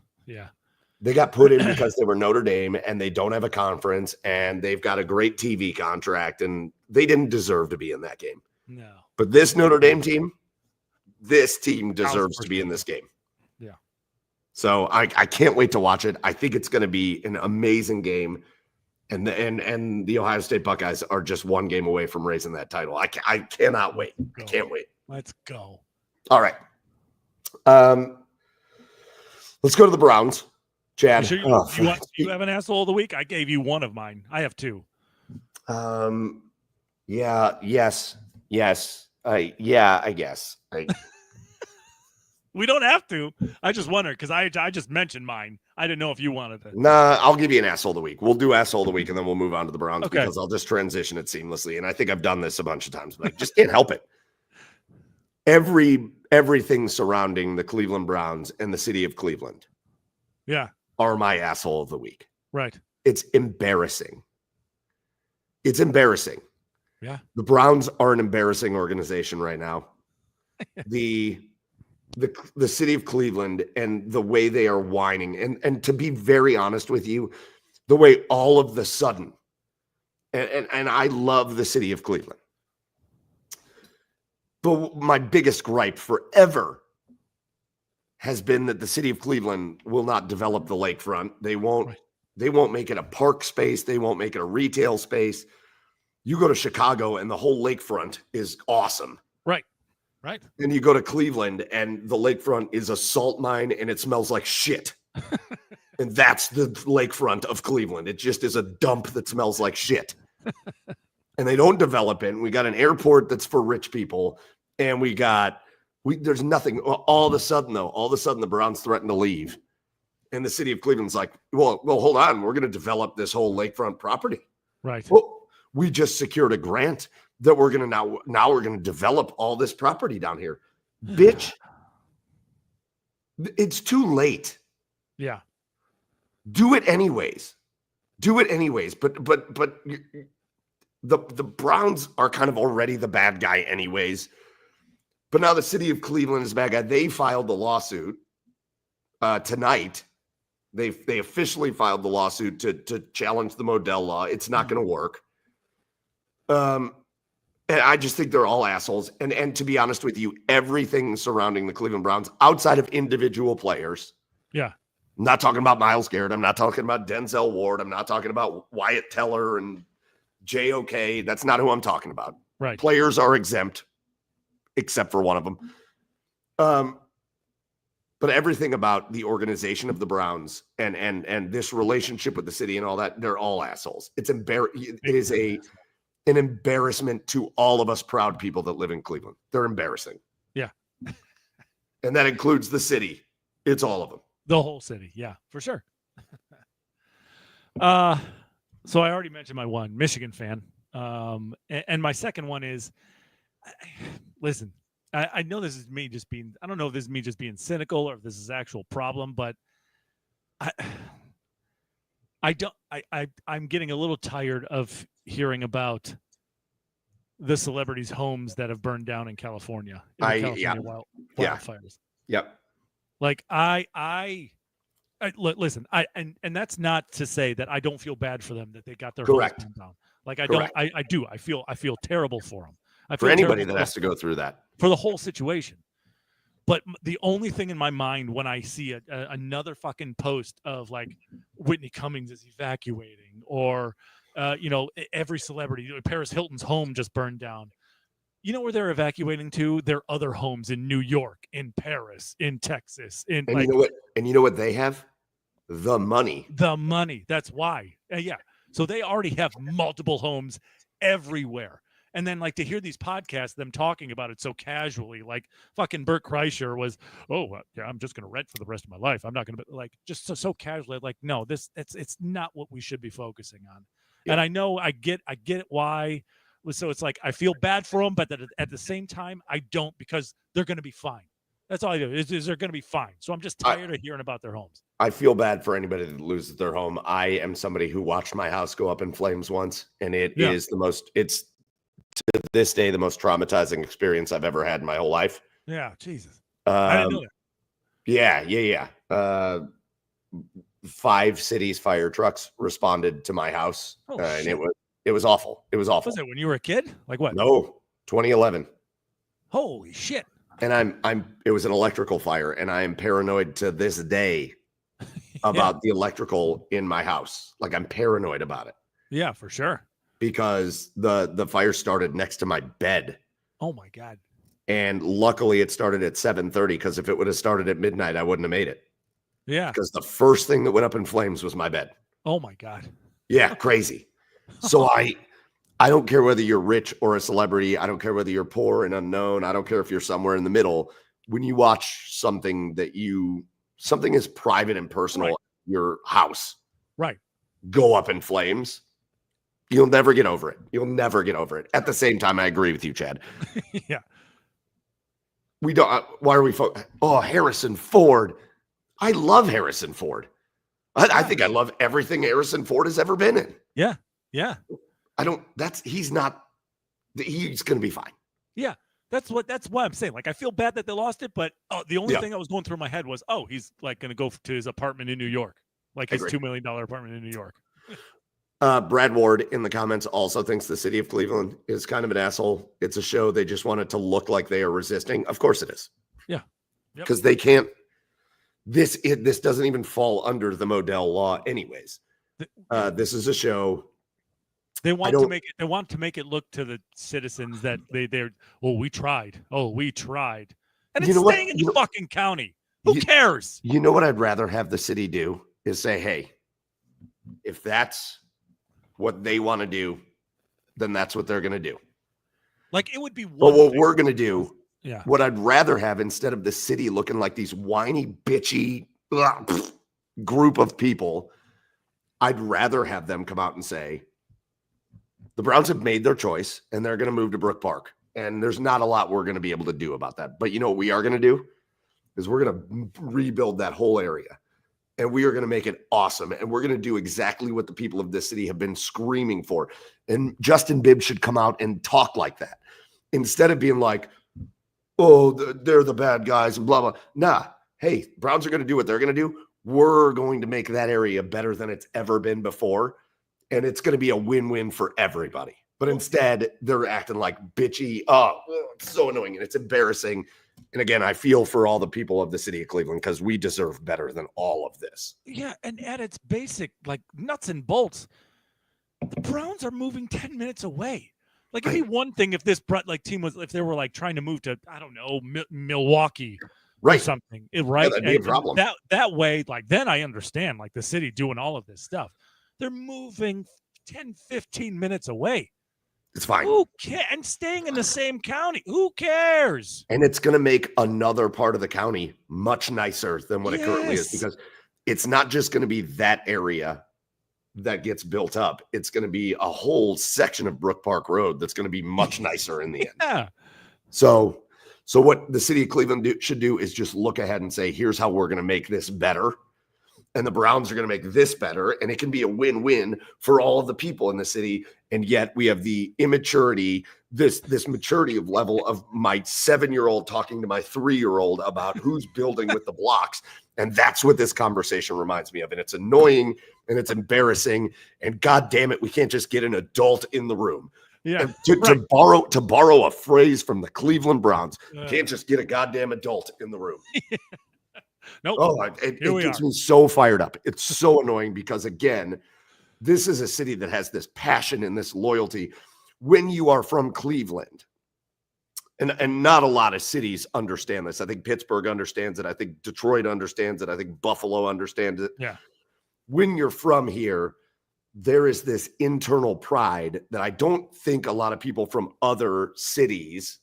They got put in because they were Notre Dame and they don't have a conference and they've got a great TV contract and they didn't deserve to be in that game. No. But this Notre Dame team, this team deserves to be in this game. Yeah. So I can't wait to watch it. I think it's going to be an amazing game. And the Ohio State Buckeyes are just one game away from raising that title. I cannot wait. I can't wait. Let's go. All right. Let's go to the Browns. Chad. Sure you have an asshole of the week? I gave you one of mine. I have two. Yeah. Yes. I guess. We don't have to. I just wonder because I just mentioned mine. I didn't know if you wanted to. Nah, I'll give you an asshole of the week. We'll do asshole of the week and then we'll move on to the Browns Okay. because I'll just transition it seamlessly. And I think I've done this a bunch of times, but I just can't help it. Everything surrounding the Cleveland Browns and the city of Cleveland Yeah. are my asshole of the week. Right. It's embarrassing. It's embarrassing. Yeah. The Browns are an embarrassing organization right now. The city of Cleveland and the way they are whining. And to be very honest with you, the way all of the sudden, and I love the city of Cleveland. But my biggest gripe forever has been that the city of Cleveland will not develop the lakefront. They won't They won't make it a park space. They won't make it a retail space. You go to Chicago and the whole lakefront is awesome. Right. And you go to Cleveland and the lakefront is a salt mine and it smells like shit. And that's the lakefront of Cleveland. It just is a dump that smells like shit. And they don't develop it. And we got an airport that's for rich people. And there's nothing. All of a sudden, the Browns threaten to leave. And the city of Cleveland's like, well, hold on. We're going to develop this whole lakefront property. Right. Well, we just secured a grant that we're going to now we're going to develop all this property down here. Bitch, it's too late. Yeah. Do it anyways. But the Browns are kind of already the bad guy anyways. But now the city of Cleveland is the bad guy. They filed the lawsuit tonight. They officially filed the lawsuit to challenge the Modell law. It's not going to work. And I just think they're all assholes. And to be honest with you, everything surrounding the Cleveland Browns outside of individual players. Yeah. I'm not talking about Myles Garrett. I'm not talking about Denzel Ward. I'm not talking about Wyatt Teller and JOK. That's not who I'm talking about. Right. Players are exempt, except for one of them. But everything about the organization of the Browns and this relationship with the city and all that, they're all assholes. It is an embarrassment to all of us proud people that live in Cleveland. They're embarrassing. Yeah. And that includes the city. It's all of them. The whole city. Yeah, for sure. So I already mentioned my one, Michigan fan. And my second one is, listen, I know this is me just being, I don't know if this is me just being cynical or if this is actual problem, but I'm getting a little tired of hearing about the celebrities' homes that have burned down in California. Wildfires. Yep. Like listen, and that's not to say that I don't feel bad for them that they got their homes burned down. Like I don't, I do. I feel terrible for them. For anybody that has to go through that. For the whole situation. But the only thing in my mind when I see another fucking post of like Whitney Cummings is evacuating or, every celebrity, Paris Hilton's home just burned down. You know where they're evacuating to? Their other homes in New York, in Paris, in Texas. You know what? And you know what they have? The money. The money. That's why. Yeah. So they already have multiple homes everywhere. And then like to hear these podcasts, them talking about it so casually, like fucking Bert Kreischer was, I'm just going to rent for the rest of my life. I'm not going to like just so casually, like, no, it's not what we should be focusing on. Yeah. And I know I get it why. So it's like, I feel bad for them, but at the same time, I don't, because they're going to be fine. That's all I do is they're going to be fine. So I'm just tired of hearing about their homes. I feel bad for anybody that loses their home. I am somebody who watched my house go up in flames once, and it's to this day the most traumatizing experience I've ever had in my whole life. Yeah, Jesus. I didn't know that. Yeah. 5 cities fire trucks responded to my house, and it was awful. It was awful. Was it when you were a kid? Like what? No, 2011. Holy shit. And it was an electrical fire, and I am paranoid to this day about the electrical in my house. Like I'm paranoid about it. Yeah, for sure. Because the fire started next to my bed. Oh my God. And luckily it started at 7:30, because if it would have started at midnight, I wouldn't have made it. Yeah. Because the first thing that went up in flames was my bed. Oh my God. Yeah, crazy. So I don't care whether you're rich or a celebrity. I don't care whether you're poor and unknown. I don't care if you're somewhere in the middle. When you watch something something is private and personal, right. Your house, right, go up in flames, you'll never get over it. You'll never get over it. At the same time, I agree with you, Chad. Yeah. We don't. Why are we? Harrison Ford. I love Harrison Ford. I think I love everything Harrison Ford has ever been in. Yeah. Yeah. He's going to be fine. Yeah. That's why I'm saying, like, I feel bad that they lost it, but the only thing that was going through my head was, he's like going to go to his apartment in New York, like his $2 million apartment in New York. Brad Ward in the comments also thinks the city of Cleveland is kind of an asshole. It's a show. They just want it to look like they are resisting. Of course it is. Yeah. Because they can't, this doesn't even fall under the Modell law anyways. This is a show. They want to don't- make it. They want to make it look to the citizens that they're. Oh, we tried. Oh, we tried. And You it's know what? staying in You the know- fucking county. Who You- cares? You know what I'd rather have the city do is say, hey, if that's what they want to do, then that's what they're going to do. Like it would be But one. what thing- we're going to do, Yeah. what I'd rather have instead of the city looking like these whiny, bitchy group of people, I'd rather have them come out and say, the Browns have made their choice and they're going to move to Brook Park. And there's not a lot we're going to be able to do about that. But you know what we are going to do is we're going to rebuild that whole area. And we are going to make it awesome. And we're going to do exactly what the people of this city have been screaming for. And Justin Bibbs should come out and talk like that instead of being like, oh, they're the bad guys and blah, blah. Nah, hey, Browns are going to do what they're going to do. We're going to make that area better than it's ever been before. And it's going to be a win-win for everybody. But instead, they're acting like bitchy. Oh, it's so annoying. And it's embarrassing. And again, I feel for all the people of the city of Cleveland because we deserve better than all of this. Yeah, and at its basic, like nuts and bolts, the Browns are moving 10 minutes away. Like it'd be one thing if this team was, if they were like trying to move to, I don't know, Milwaukee or Right. something, right? that'd be a And problem. That way, like then I understand, like the city doing all of this stuff. They're moving 10, 15 minutes away. It's fine. Who cares? And staying in the same county. Who cares? And it's going to make another part of the county much nicer than what it currently is, Yes. because it's not just going to be that area that gets built up. It's going to be a whole section of Brook Park Road that's going to be much nicer in the end. Yeah. So what the city of Cleveland should do is just look ahead and say, here's how we're going to make this better. And the Browns are going to make this better. And it can be a win-win for all of the people in the city. And yet we have the immaturity, this maturity of level of my 7-year-old talking to my 3-year-old about who's building with the blocks. And that's what this conversation reminds me of. And it's annoying and it's embarrassing. And God damn it, we can't just get an adult in the room. Yeah. And to borrow a phrase from the Cleveland Browns, Uh, can't just get a goddamn adult in the room. Nope. Oh, it Here we gets are. me so fired up. It's so annoying because, again, this is a city that has this passion and this loyalty. When you are from Cleveland, and not a lot of cities understand this. I think Pittsburgh understands it. I think Detroit understands it. I think Buffalo understands it. Yeah. When you're from here, there is this internal pride that I don't think a lot of people from other cities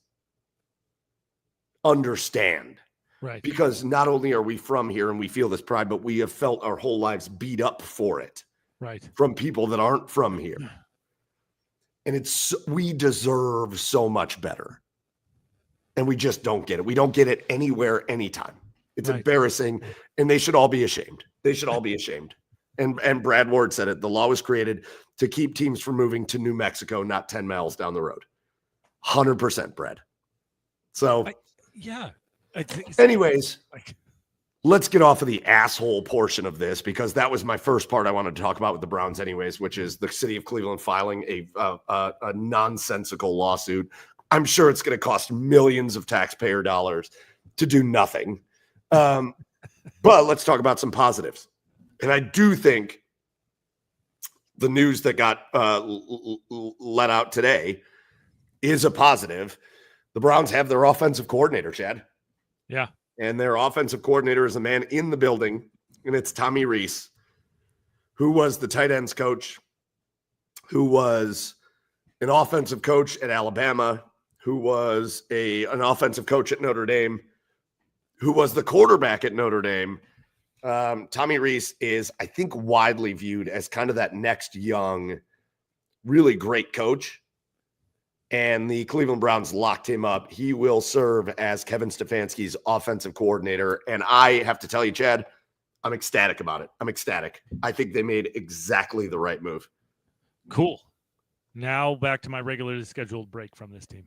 understand. Right. Because not only are we from here and we feel this pride, but we have felt our whole lives beat up for it Right. from people that aren't from here. And we deserve so much better. And we just don't get it. We don't get it anywhere, anytime. It's Right. embarrassing. And they should all be ashamed. They should all be ashamed. And Brad Ward said it. The law was created to keep teams from moving to New Mexico, not 10 miles down the road. 100%, Brad. So Yeah. I think anyways, like, let's get off of the asshole portion of this, because that was my first part I wanted to talk about with the Browns anyways, which is the city of Cleveland filing a nonsensical lawsuit. I'm sure it's going to cost millions of taxpayer dollars to do nothing. But let's talk about some positives. And I do think the news that got let out today is a positive. The Browns have their offensive coordinator, Chad. yeah. And their offensive coordinator is a man in the building, and it's Tommy Rees, who was the tight ends coach, who was an offensive coach at Alabama, who was an offensive coach at Notre Dame, who was the quarterback at Notre Dame. Tommy Rees is, I think, widely viewed as kind of that next young, really great coach. And the Cleveland Browns locked him up. He will serve as Kevin Stefanski's offensive coordinator. And I have to tell you, Chad, I'm ecstatic about it. I'm ecstatic. I think they made exactly the right move. Cool. Now back to my regularly scheduled break from this team.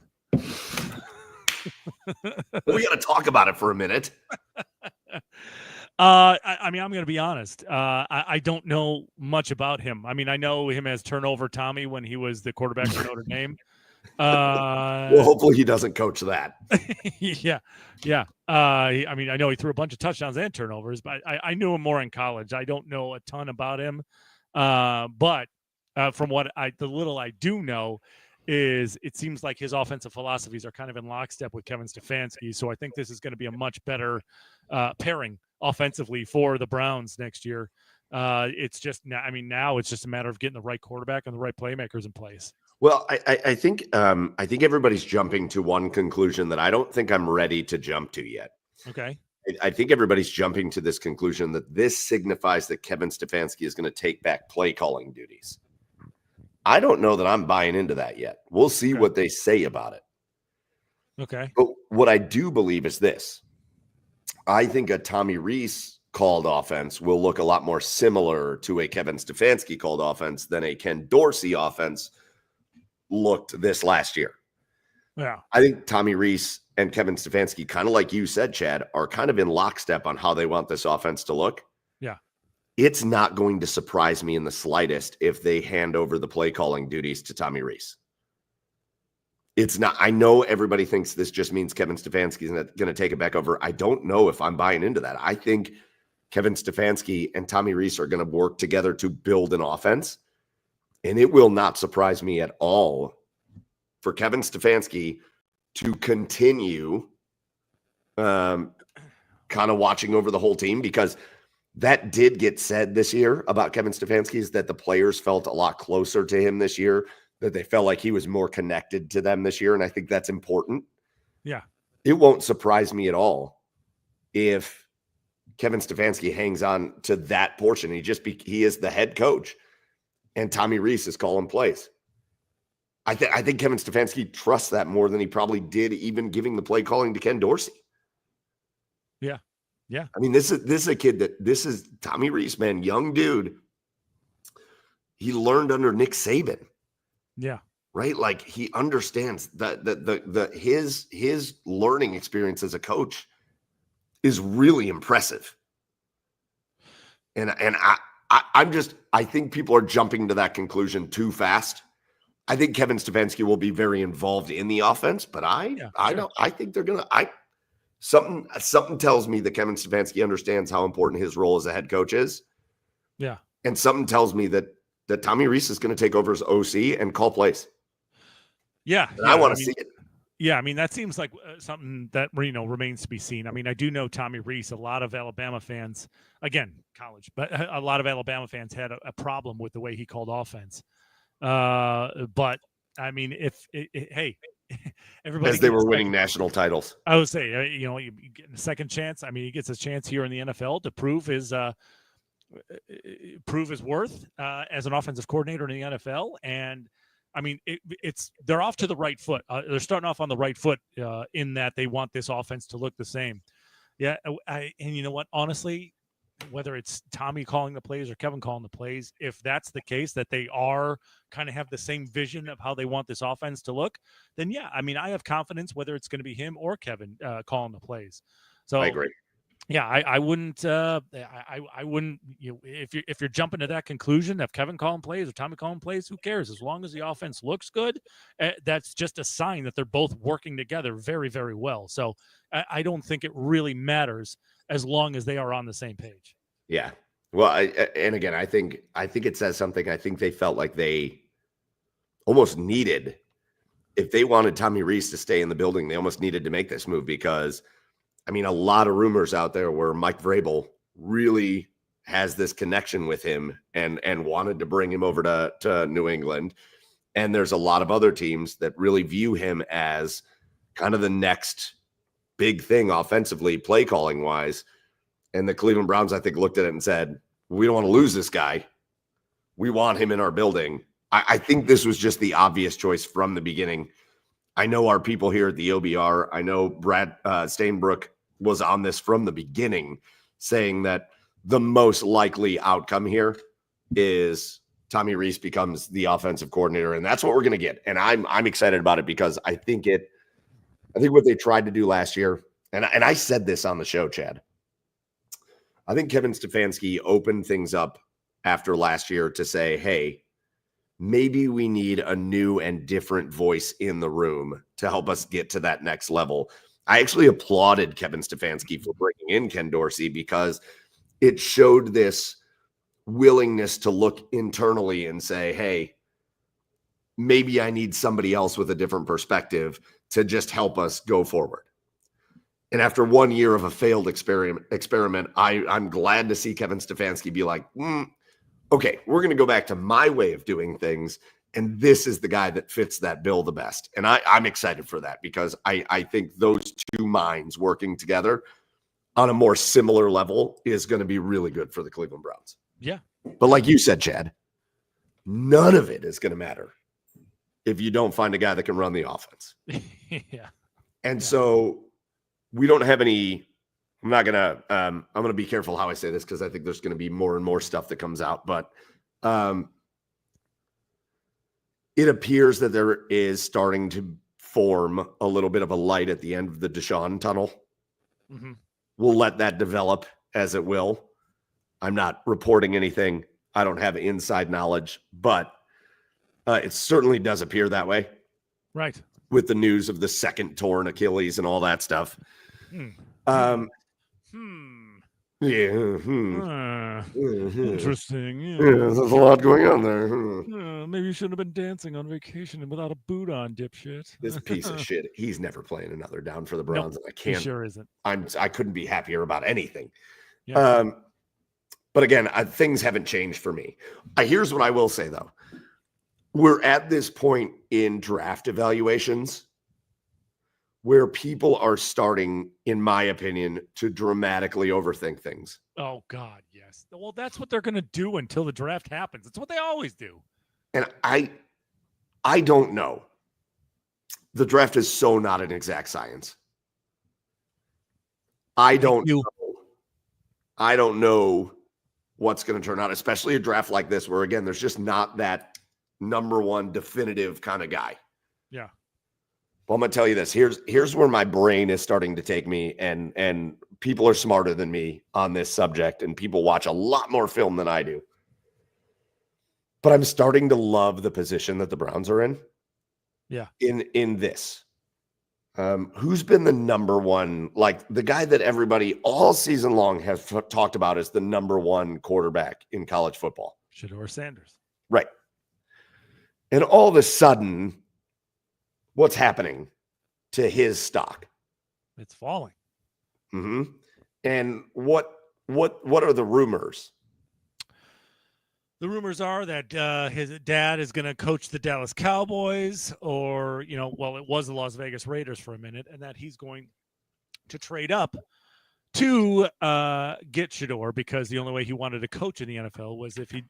We got to talk about it for a minute. I mean, I'm going to be honest. I don't know much about him. I mean, I know him as Turnover Tommy when he was the quarterback for Notre Dame. Well, hopefully he doesn't coach that. Yeah. I mean, I know he threw a bunch of touchdowns and turnovers, but I knew him more in college. I don't know a ton about him. But from the little I do know is it seems like his offensive philosophies are kind of in lockstep with Kevin Stefanski. So I think this is going to be a much better pairing offensively for the Browns next year. It's just now it's just a matter of getting the right quarterback and the right playmakers in place. Well, I think everybody's jumping to one conclusion that I don't think I'm ready to jump to yet. Okay. I think everybody's jumping to this conclusion that this signifies that Kevin Stefanski is going to take back play calling duties. I don't know that I'm buying into that yet. We'll see what they say about it. Okay. But what I do believe is this. I think a Tommy Rees called offense will look a lot more similar to a Kevin Stefanski called offense than a Ken Dorsey offense looked this last year. Yeah. I think Tommy Rees and Kevin Stefanski, kind of like you said, Chad, are kind of in lockstep on how they want this offense to look. Yeah. It's not going to surprise me in the slightest if they hand over the play calling duties to Tommy Rees. It's not. I know everybody thinks this just means Kevin Stefanski is going to take it back over. I don't know if I'm buying into that. I think Kevin Stefanski and Tommy Rees are going to work together to build an offense. And it will not surprise me at all for Kevin Stefanski to continue kind of watching over the whole team, because that did get said this year about Kevin Stefanski, is that the players felt a lot closer to him this year, that they felt like he was more connected to them this year. And I think that's important. Yeah. It won't surprise me at all if Kevin Stefanski hangs on to that portion. He is the head coach and Tommy Rees is calling plays. I think Kevin Stefanski trusts that more than he probably did even giving the play calling to Ken Dorsey. Yeah. Yeah. I mean, this is a kid this is Tommy Rees, man, young dude. He learned under Nick Saban. Yeah. Right? Like, he understands that his learning experience as a coach is really impressive. And I think people are jumping to that conclusion too fast. I think Kevin Stefanski will be very involved in the offense, but I think they're going to, something tells me that Kevin Stefanski understands how important his role as a head coach is. Yeah. And something tells me that Tommy Rees is going to take over as OC and call plays. Yeah. And I want to see it. Yeah, I mean, that seems like something that, remains to be seen. I mean, I do know Tommy Rees. A lot of Alabama fans, again, college, but a lot of Alabama fans had a problem with the way he called offense. But, I mean, hey, everybody. As they were winning national titles. I would say, you get a second chance. I mean, he gets a chance here in the NFL to prove his worth as an offensive coordinator in the NFL. And, I mean, they're off to the right foot. They're starting off on the right foot in that they want this offense to look the same. Yeah, and you know what? Honestly, whether it's Tommy calling the plays or Kevin calling the plays, if that's the case, that they are kind of have the same vision of how they want this offense to look, then yeah, I mean, I have confidence whether it's going to be him or Kevin calling the plays. So I agree. Yeah, I wouldn't. I wouldn't. If you're jumping to that conclusion of Kevin calling plays or Tommy calling plays, who cares? As long as the offense looks good, that's just a sign that they're both working together very, very well. So I don't think it really matters as long as they are on the same page. Yeah. Well, and again, I think it says something. I think they felt like they almost needed, if they wanted Tommy Rees to stay in the building, they almost needed to make this move, because, I mean, a lot of rumors out there where Mike Vrabel really has this connection with him and wanted to bring him over to New England. And there's a lot of other teams that really view him as kind of the next big thing offensively, play calling wise. And the Cleveland Browns, I think, looked at it and said, we don't want to lose this guy. We want him in our building. I think this was just the obvious choice from the beginning. I know our people here at the OBR, I know Brad Stainbrook was on this from the beginning, saying that the most likely outcome here is Tommy Rees becomes the offensive coordinator, and that's what we're going to get. And I'm excited about it, because I think what they tried to do last year, and I said this on the show, Chad, I think Kevin Stefanski opened things up after last year to say, hey, maybe we need a new and different voice in the room to help us get to that next level. I actually applauded Kevin Stefanski for bringing in Ken Dorsey, because it showed this willingness to look internally and say, hey, maybe I need somebody else with a different perspective to just help us go forward. And after 1 year of a failed experiment, I'm glad to see Kevin Stefanski be like, okay, we're going to go back to my way of doing things. And this is the guy that fits that bill the best. And I'm excited for that because I think those two minds working together on a more similar level is going to be really good for the Cleveland Browns. Yeah. But like you said, Chad, none of it is going to matter if you don't find a guy that can run the offense. Yeah. And so we don't have any, I'm going to be careful how I say this because I think there's going to be more and more stuff that comes out, but it appears that there is starting to form a little bit of a light at the end of the Deshaun tunnel. Mm-hmm. We'll let that develop as it will. I'm not reporting anything. I don't have inside knowledge, but it certainly does appear that way. Right. With the news of the second torn Achilles and all that stuff. Interesting. Yeah. There's a lot going on there. Maybe you shouldn't have been dancing on vacation without a boot on, dipshit. This piece of shit. He's never playing another down for the Browns, and I He can't. sure isn't. I couldn't be happier about anything. Yeah. But again, things haven't changed for me. Here's what I will say though: we're at this point in draft evaluations where people are starting, in my opinion, to dramatically overthink things. Oh God, yes. Well, that's what they're going to do until the draft happens. It's what they always do. And I don't know. The draft is so not an exact science. I don't know what's going to turn out, especially a draft like this, where again, there's just not that number one definitive kind of guy. Yeah. Well, I'm going to tell you this. Here's where my brain is starting to take me, and people are smarter than me on this subject, and people watch a lot more film than I do. But I'm starting to love the position that the Browns are in. Yeah. In this. Who's been the number one, like the guy that everybody all season long has talked about as the number one quarterback in college football? Shedeur Sanders. Right. And all of a sudden, what's happening to his stock? It's falling. Mm-hmm. And what are the rumors? The rumors are that his dad is going to coach the Dallas Cowboys, or, it was the Las Vegas Raiders for a minute, and that he's going to trade up to get Shedeur, because the only way he wanted to coach in the NFL was if he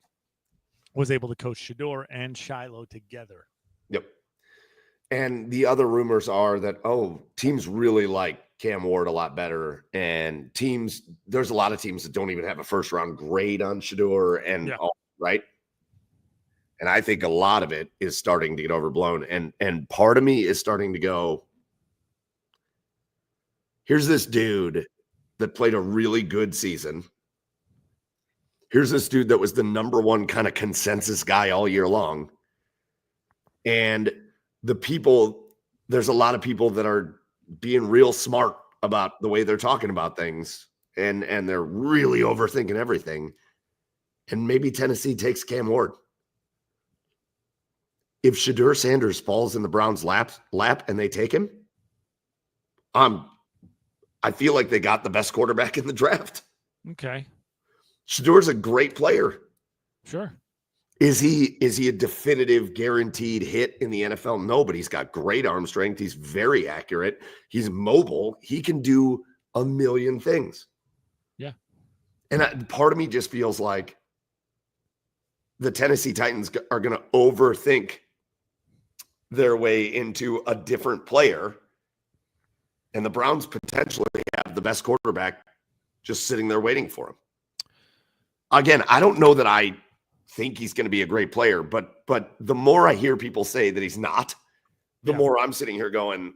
was able to coach Shedeur and Shiloh together. Yep. And the other rumors are that, teams really like Cam Ward a lot better. And there's a lot of teams that don't even have a first round grade on Shedeur and all, right? And I think a lot of it is starting to get overblown. And part of me is starting to go, here's this dude that played a really good season. Here's this dude that was the number one kind of consensus guy all year long. And there's a lot of people that are being real smart about the way they're talking about things, and they're really overthinking everything. And maybe Tennessee takes Cam Ward. If Shedeur Sanders falls in the Browns' lap and they take him, I feel like they got the best quarterback in the draft. Okay. Shedeur's a great player. Sure. Is he a definitive guaranteed hit in the NFL? No, but he's got great arm strength. He's very accurate. He's mobile. He can do a million things. Yeah. And part of me just feels like the Tennessee Titans are going to overthink their way into a different player. And the Browns potentially have the best quarterback just sitting there waiting for him. Again, I don't know that I think he's going to be a great player, but the more I hear people say that he's not, the more I'm sitting here going,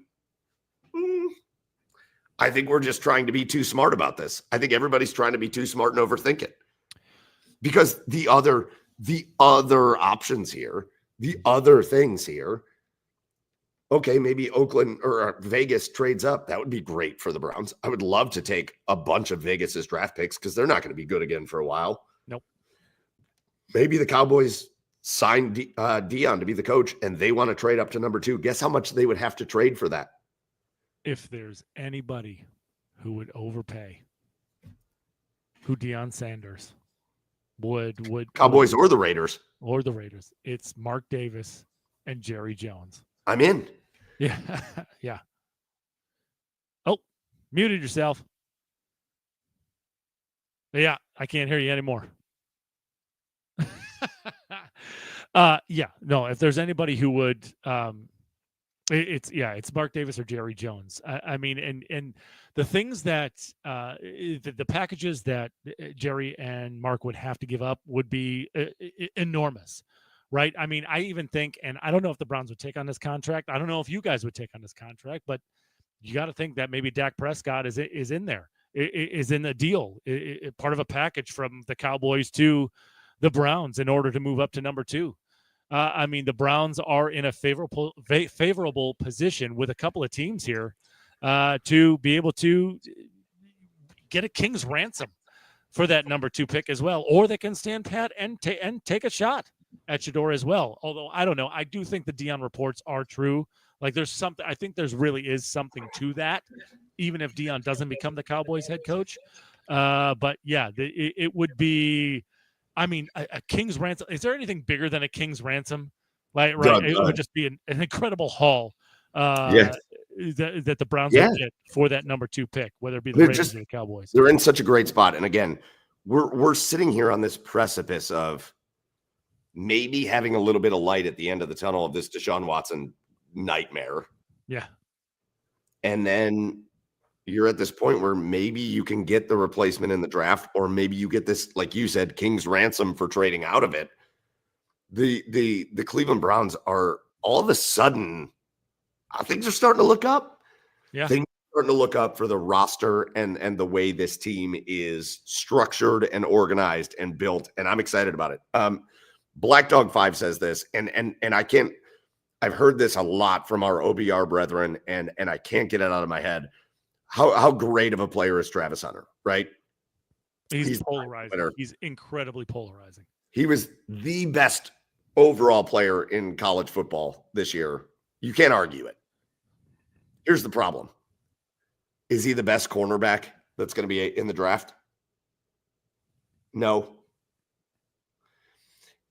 I think we're just trying to be too smart about this. I think everybody's trying to be too smart and overthink it. Because the other options here, the other things here, okay, maybe Oakland or Vegas trades up. That would be great for the Browns. I would love to take a bunch of Vegas's draft picks because they're not going to be good again for a while. Nope. maybe the Cowboys signed Dion to be the coach and they want to trade up to number 2. Guess how much they would have to trade for that? If there's anybody who would overpay, who Deion Sanders would Cowboys or the Raiders. or the Raiders, it's Mark Davis and Jerry Jones. I'm in. Yeah. Yeah. Oh, muted yourself. Yeah, I can't hear you anymore. Yeah, no, if there's anybody who would it's Mark Davis or Jerry Jones. I mean, and the things that the packages that Jerry and Mark would have to give up would be enormous, right? I mean, I even think, and I don't know if the Browns would take on this contract. I don't know if you guys would take on this contract, but you got to think that maybe Dak Prescott is in there, is in the deal, part of a package from the Cowboys to the Browns in order to move up to number 2. I mean, the Browns are in a favorable position with a couple of teams here to be able to get a king's ransom for that number 2 pick as well, or they can stand pat and take a shot at Shedeur as well. Although I don't know, I do think the Dion reports are true. Like there's something, I think there's really is something to that, even if Dion doesn't become the Cowboys head coach. But yeah, it would be. I mean, a king's ransom. Is there anything bigger than a king's ransom? Right. It would just be an incredible haul that the Browns would get for that number 2 pick, whether it be the Raiders or the Cowboys. They're in such a great spot. And again, we're sitting here on this precipice of maybe having a little bit of light at the end of the tunnel of this Deshaun Watson nightmare. Yeah. And then you're at this point where maybe you can get the replacement in the draft, or maybe you get this, like you said, king's ransom for trading out of it. The Cleveland Browns are all of a sudden, things are starting to look up. Yeah. Things are starting to look up for the roster and the way this team is structured and organized and built. And I'm excited about it. Black Dog 5 says this, and I can't, I've heard this a lot from our OBR brethren, and I can't get it out of my head. How great of a player is Travis Hunter, right? He's polarizing. He's incredibly polarizing. He was the best overall player in college football this year. You can't argue it. Here's the problem. Is he the best cornerback that's going to be in the draft? No.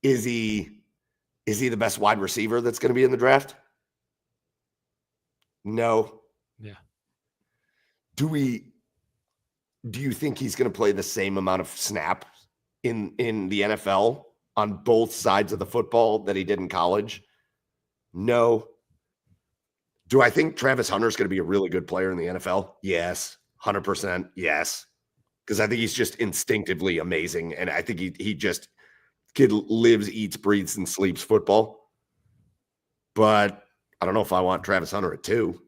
Is he the best wide receiver that's going to be in the draft? No. Yeah. Do you think he's going to play the same amount of snaps in the NFL on both sides of the football that he did in college? No. Do I think Travis Hunter is going to be a really good player in the NFL? Yes. 100%. Yes. Because I think he's just instinctively amazing. And I think he just kid lives, eats, breathes, and sleeps football. But I don't know if I want Travis Hunter at 2.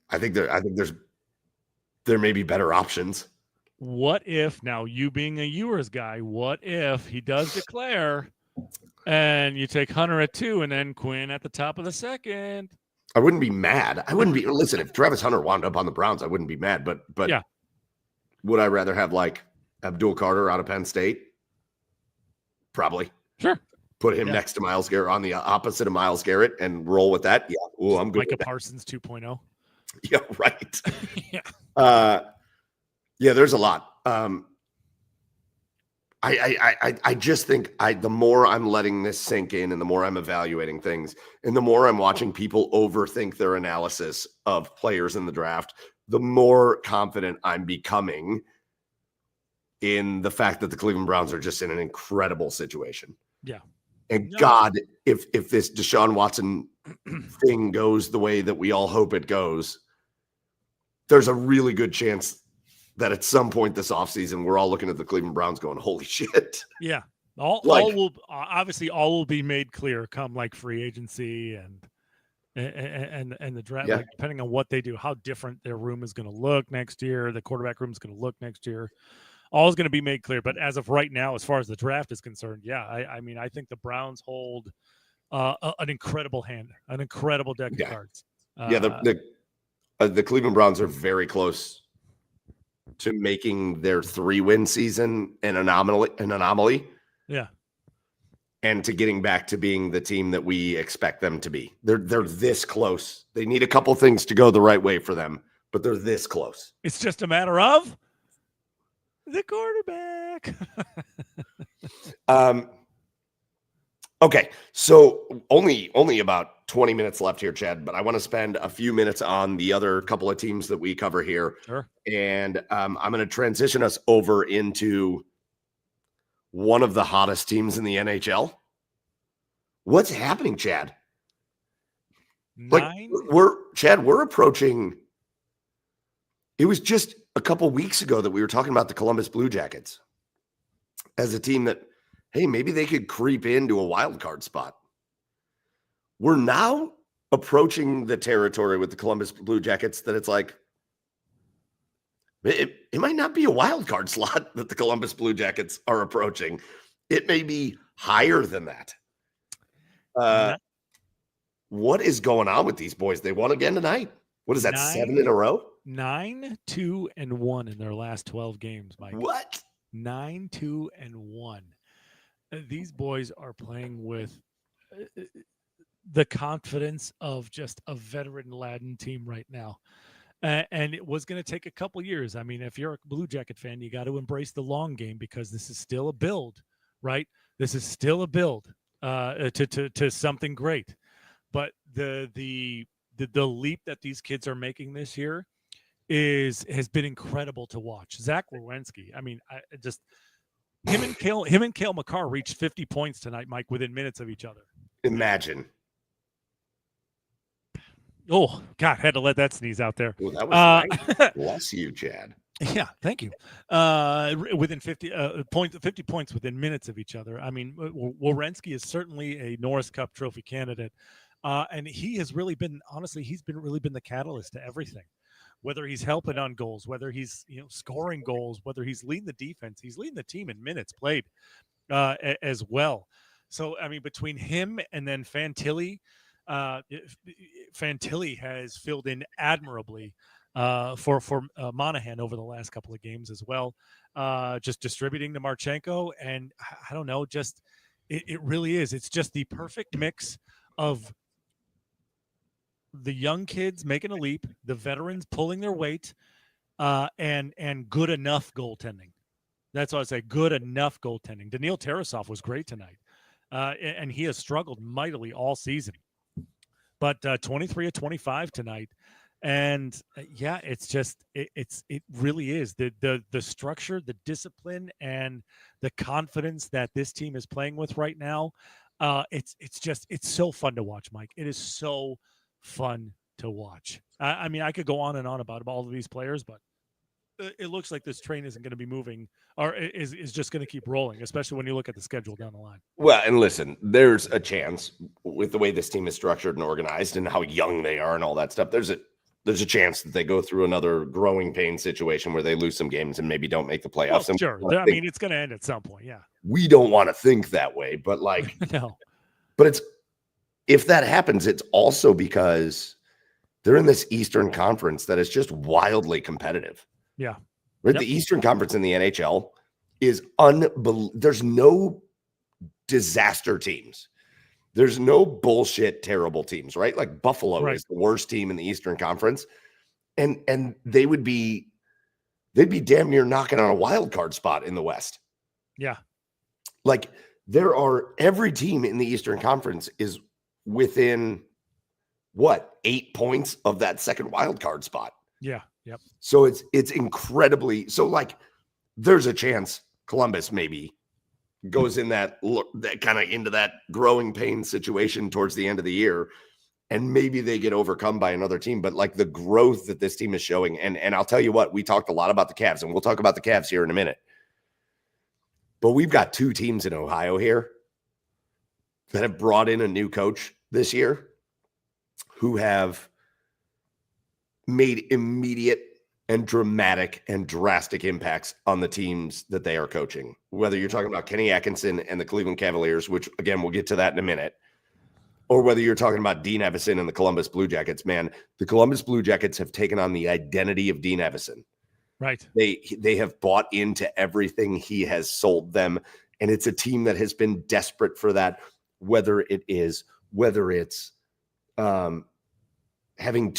I think there may be better options. What if, now you being a Ewers guy, what if he does declare and you take Hunter at 2 and then Quinn at the top of the second? I wouldn't be mad. Listen, if Travis Hunter wound up on the Browns, I wouldn't be mad. But yeah. Would I rather have like Abdul Carter out of Penn State? Probably. Sure. Put him next to Myles Garrett, on the opposite of Myles Garrett, and roll with that. Yeah. Oh, I'm good. Micah Parsons 2.0. Yeah, right. Yeah. Yeah, there's a lot. I just think the more I'm letting this sink in and the more I'm evaluating things and the more I'm watching people overthink their analysis of players in the draft, the more confident I'm becoming in the fact that the Cleveland Browns are just in an incredible situation. Yeah. And God, if this Deshaun Watson thing goes the way that we all hope it goes, there's a really good chance that at some point this offseason, we're all looking at the Cleveland Browns going, holy shit. Yeah. All will be made clear come like free agency and the draft, like, depending on what they do, how different their room is going to look next year. The quarterback room is going to look next year. All is going to be made clear. But as of right now, as far as the draft is concerned, I mean, I think the Browns hold an incredible hand, an incredible deck of cards. The Cleveland Browns are very close to making their 3-win season an anomaly. Yeah. And to getting back to being the team that we expect them to be. They're this close. They need a couple things to go the right way for them, but they're this close. It's just a matter of the quarterback. Okay, so only about 20 minutes left here, Chad, but I want to spend a few minutes on the other couple of teams that we cover here. Sure. And I'm going to transition us over into one of the hottest teams in the NHL. What's happening, Chad? We're approaching. It was just a couple weeks ago that we were talking about the Columbus Blue Jackets as a team that, hey, maybe they could creep into a wild card spot. We're now approaching the territory with the Columbus Blue Jackets that it's like, it might not be a wild card slot that the Columbus Blue Jackets are approaching. It may be higher than that. What is going on with these boys? They won again tonight. What is that, 7 in a row? 9-2-1 in their last 12 games, Mike. What? 9-2-1. These boys are playing with the confidence of just a veteran-laden team right now. And it was going to take a couple years. I mean, if you're a Blue Jacket fan, you got to embrace the long game because this is still a build, right? This is still a build to something great. But the leap that these kids are making this year has been incredible to watch. Zach Werenski, I mean, him and Cale Makar reached 50 points tonight, Mike, within minutes of each other. Imagine. Oh, God, had to let that sneeze out there. Well, that was nice. Bless you, Chad. Yeah, thank you. Within 50 points within minutes of each other. I mean, Werenski is certainly a Norris Cup trophy candidate. And he has really been, honestly, he's really been the catalyst to everything. Whether he's helping on goals, whether he's scoring goals, whether he's leading the defense, he's leading the team in minutes played as well. So, I mean, between him and then Fantilli has filled in admirably for Monahan over the last couple of games as well. Just distributing to Marchenko, and I don't know, just it really is. It's just the perfect mix of the young kids making a leap, the veterans pulling their weight, and good enough goaltending. That's what I say. Good enough goaltending. Daniil Tarasov was great tonight, and he has struggled mightily all season. But 23 of 25 tonight, and yeah, it's just it really is the structure, the discipline, and the confidence that this team is playing with right now. It's so fun to watch, Mike. It is so fun to watch. I mean, I could go on and on about all of these players, but it looks like this train isn't going to be moving, or is just going to keep rolling, especially when you look at the schedule down the line. Well, and listen, there's a chance with the way this team is structured and organized and how young they are and all that stuff. There's a chance that they go through another growing pain situation where they lose some games and maybe don't make the playoffs. Well, sure. I mean, it's going to end at some point. Yeah. We don't want to think that way, but no. But if that happens, it's also because they're in this Eastern Conference that is just wildly competitive. Yeah. Right. Yep. The Eastern Conference in the NHL is unbelievable. There's no disaster teams. There's no bullshit terrible teams, right? Like Buffalo is the worst team in the Eastern Conference. And they'd be damn near knocking on a wild card spot in the West. Yeah. Like every team in the Eastern Conference is within 8 points of that second wild card spot. Yeah. Yep. So it's incredibly, so there's a chance Columbus maybe goes in that kind of into that growing pain situation towards the end of the year, and maybe they get overcome by another team. But the growth that this team is showing, and I'll tell you what, we talked a lot about the Cavs, and we'll talk about the Cavs here in a minute. But we've got two teams in Ohio here that have brought in a new coach this year who have made immediate and dramatic and drastic impacts on the teams that they are coaching. Whether you're talking about Kenny Atkinson and the Cleveland Cavaliers, which again, we'll get to that in a minute, or whether you're talking about Dean Evison and the Columbus Blue Jackets, man, the Columbus Blue Jackets have taken on the identity of Dean Evison. Right. They have bought into everything he has sold them, and it's a team that has been desperate for that. Whether it's having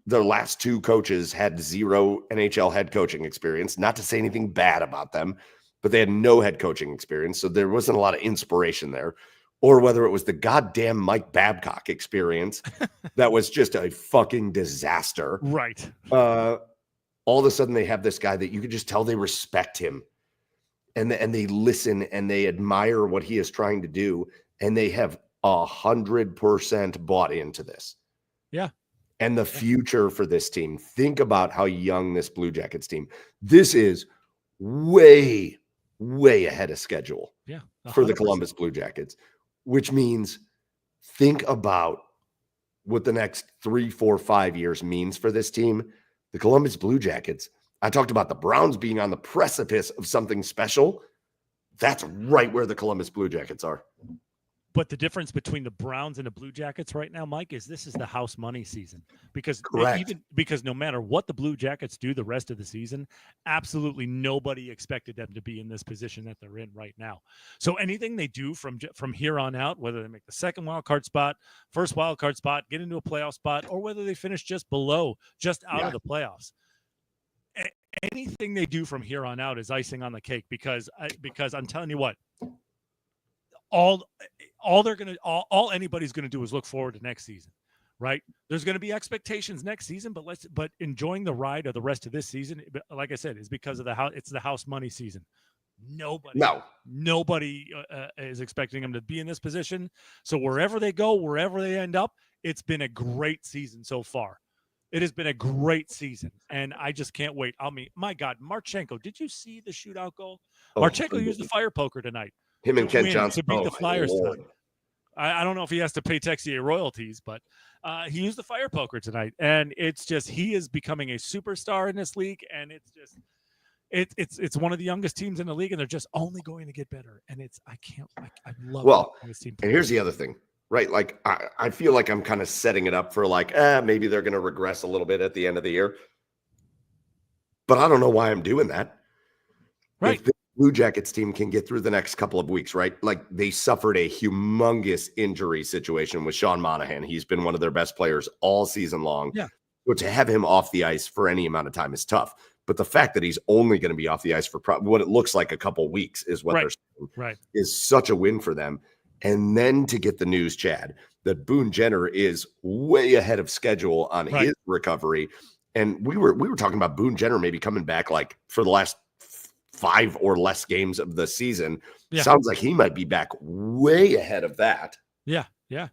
their last two coaches had zero NHL head coaching experience. Not to say anything bad about them, but they had no head coaching experience, so there wasn't a lot of inspiration there. Or whether it was the goddamn Mike Babcock experience that was just a fucking disaster. Right. All of a sudden they have this guy that you could just tell they respect him, and they listen and they admire what he is trying to do, and they have 100% bought into this. Yeah. And the future for this team. Think about how young this Blue Jackets team. This is way, way ahead of schedule. Yeah. For the 100%. Columbus Blue Jackets, which means think about what the next 3, 4, 5 years means for this team. The Columbus Blue Jackets, I talked about the Browns being on the precipice of something special. That's right where the Columbus Blue Jackets are. But the difference between the Browns and the Blue Jackets right now, Mike, is this is the house money season. Because because no matter what the Blue Jackets do the rest of the season, absolutely nobody expected them to be in this position that they're in right now. So anything they do from here on out, whether they make the second wild card spot, first wild card spot, get into a playoff spot, or whether they finish just out of the playoffs, anything they do from here on out is icing on the cake. Because I'm telling you what, all anybody's gonna do is look forward to next season, right? There's gonna be expectations next season, but enjoying the ride of the rest of this season, like I said, is because of it's the house money season. Nobody is expecting them to be in this position. So wherever they go, wherever they end up, it's been a great season so far. It has been a great season, and I just can't wait. I mean, my God, Marchenko, did you see the shootout goal? Marchenko used the fire poker tonight. Him and Kent Johnson to beat the Flyers tonight. I don't know if he has to pay Texier royalties, but he used the fire poker tonight, and it's just he is becoming a superstar in this league, and it's just it's one of the youngest teams in the league, and they're just only going to get better. And I love this team. And here's the other thing, right? Like I feel like I'm kind of setting it up for like maybe they're going to regress a little bit at the end of the year, but I don't know why I'm doing that. Right. If the Blue Jackets team can get through the next couple of weeks, right? Like they suffered a humongous injury situation with Sean Monahan. He's been one of their best players all season long. Yeah. So to have him off the ice for any amount of time is tough. But the fact that he's only going to be off the ice for what it looks like a couple of weeks is what they're saying, is such a win for them. And then to get the news, Chad, that Boone Jenner is way ahead of schedule on his recovery. And we were talking about Boone Jenner maybe coming back like for the last 5 or less games of the season. Yeah. Sounds like he might be back way ahead of that. Yeah. Yeah.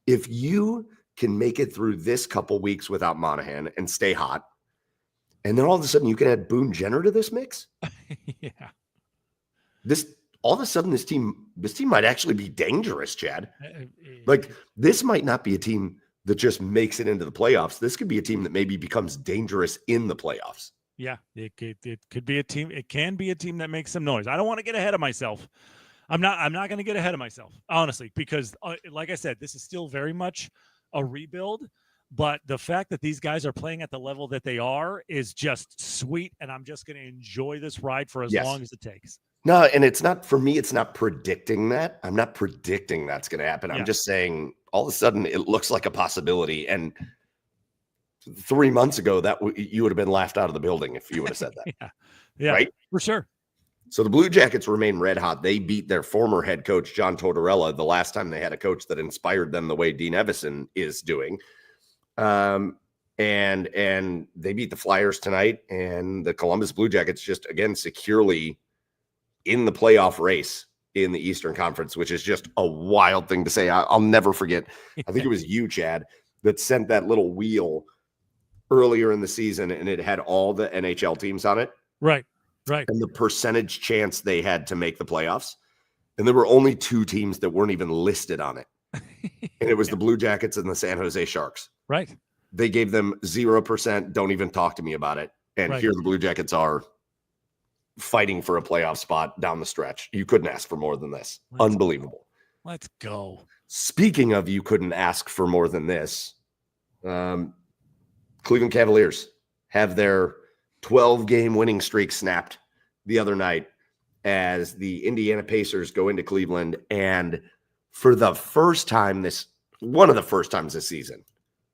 If you can make it through this couple weeks without Monahan and stay hot, and then all of a sudden you can add Boone Jenner to this mix. Yeah. All of a sudden this team might actually be dangerous, Chad. Like this might not be a team that just makes it into the playoffs. This could be a team that maybe becomes dangerous in the playoffs. Yeah, it could be a team. It can be a team that makes some noise. I don't want to get ahead of myself. I'm not going to get ahead of myself, honestly, because like I said, this is still very much a rebuild. But the fact that these guys are playing at the level that they are is just sweet, and I'm just going to enjoy this ride for as long as it takes. No, and it's not for me. It's not predicting that. I'm not predicting that's going to happen. I'm just saying all of a sudden it looks like a possibility, and 3 months ago, that you would have been laughed out of the building if you would have said that. Yeah, right? For sure. So the Blue Jackets remain red hot. They beat their former head coach, John Tortorella, the last time they had a coach that inspired them the way Dean Evison is doing. And they beat the Flyers tonight, and the Columbus Blue Jackets just, again, securely in the playoff race in the Eastern Conference, which is just a wild thing to say. I'll never forget. I think it was you, Chad, that sent that little wheel earlier in the season, and it had all the NHL teams on it. Right. And the percentage chance they had to make the playoffs. And there were only 2 teams that weren't even listed on it. And it was the Blue Jackets and the San Jose Sharks. Right. They gave them 0%. Don't even talk to me about it. And here the Blue Jackets are fighting for a playoff spot down the stretch. You couldn't ask for more than this. Unbelievable. Let's go. Speaking of you couldn't ask for more than this, Cleveland Cavaliers have their 12-game winning streak snapped the other night as the Indiana Pacers go into Cleveland. And for the first time one of the first times this season,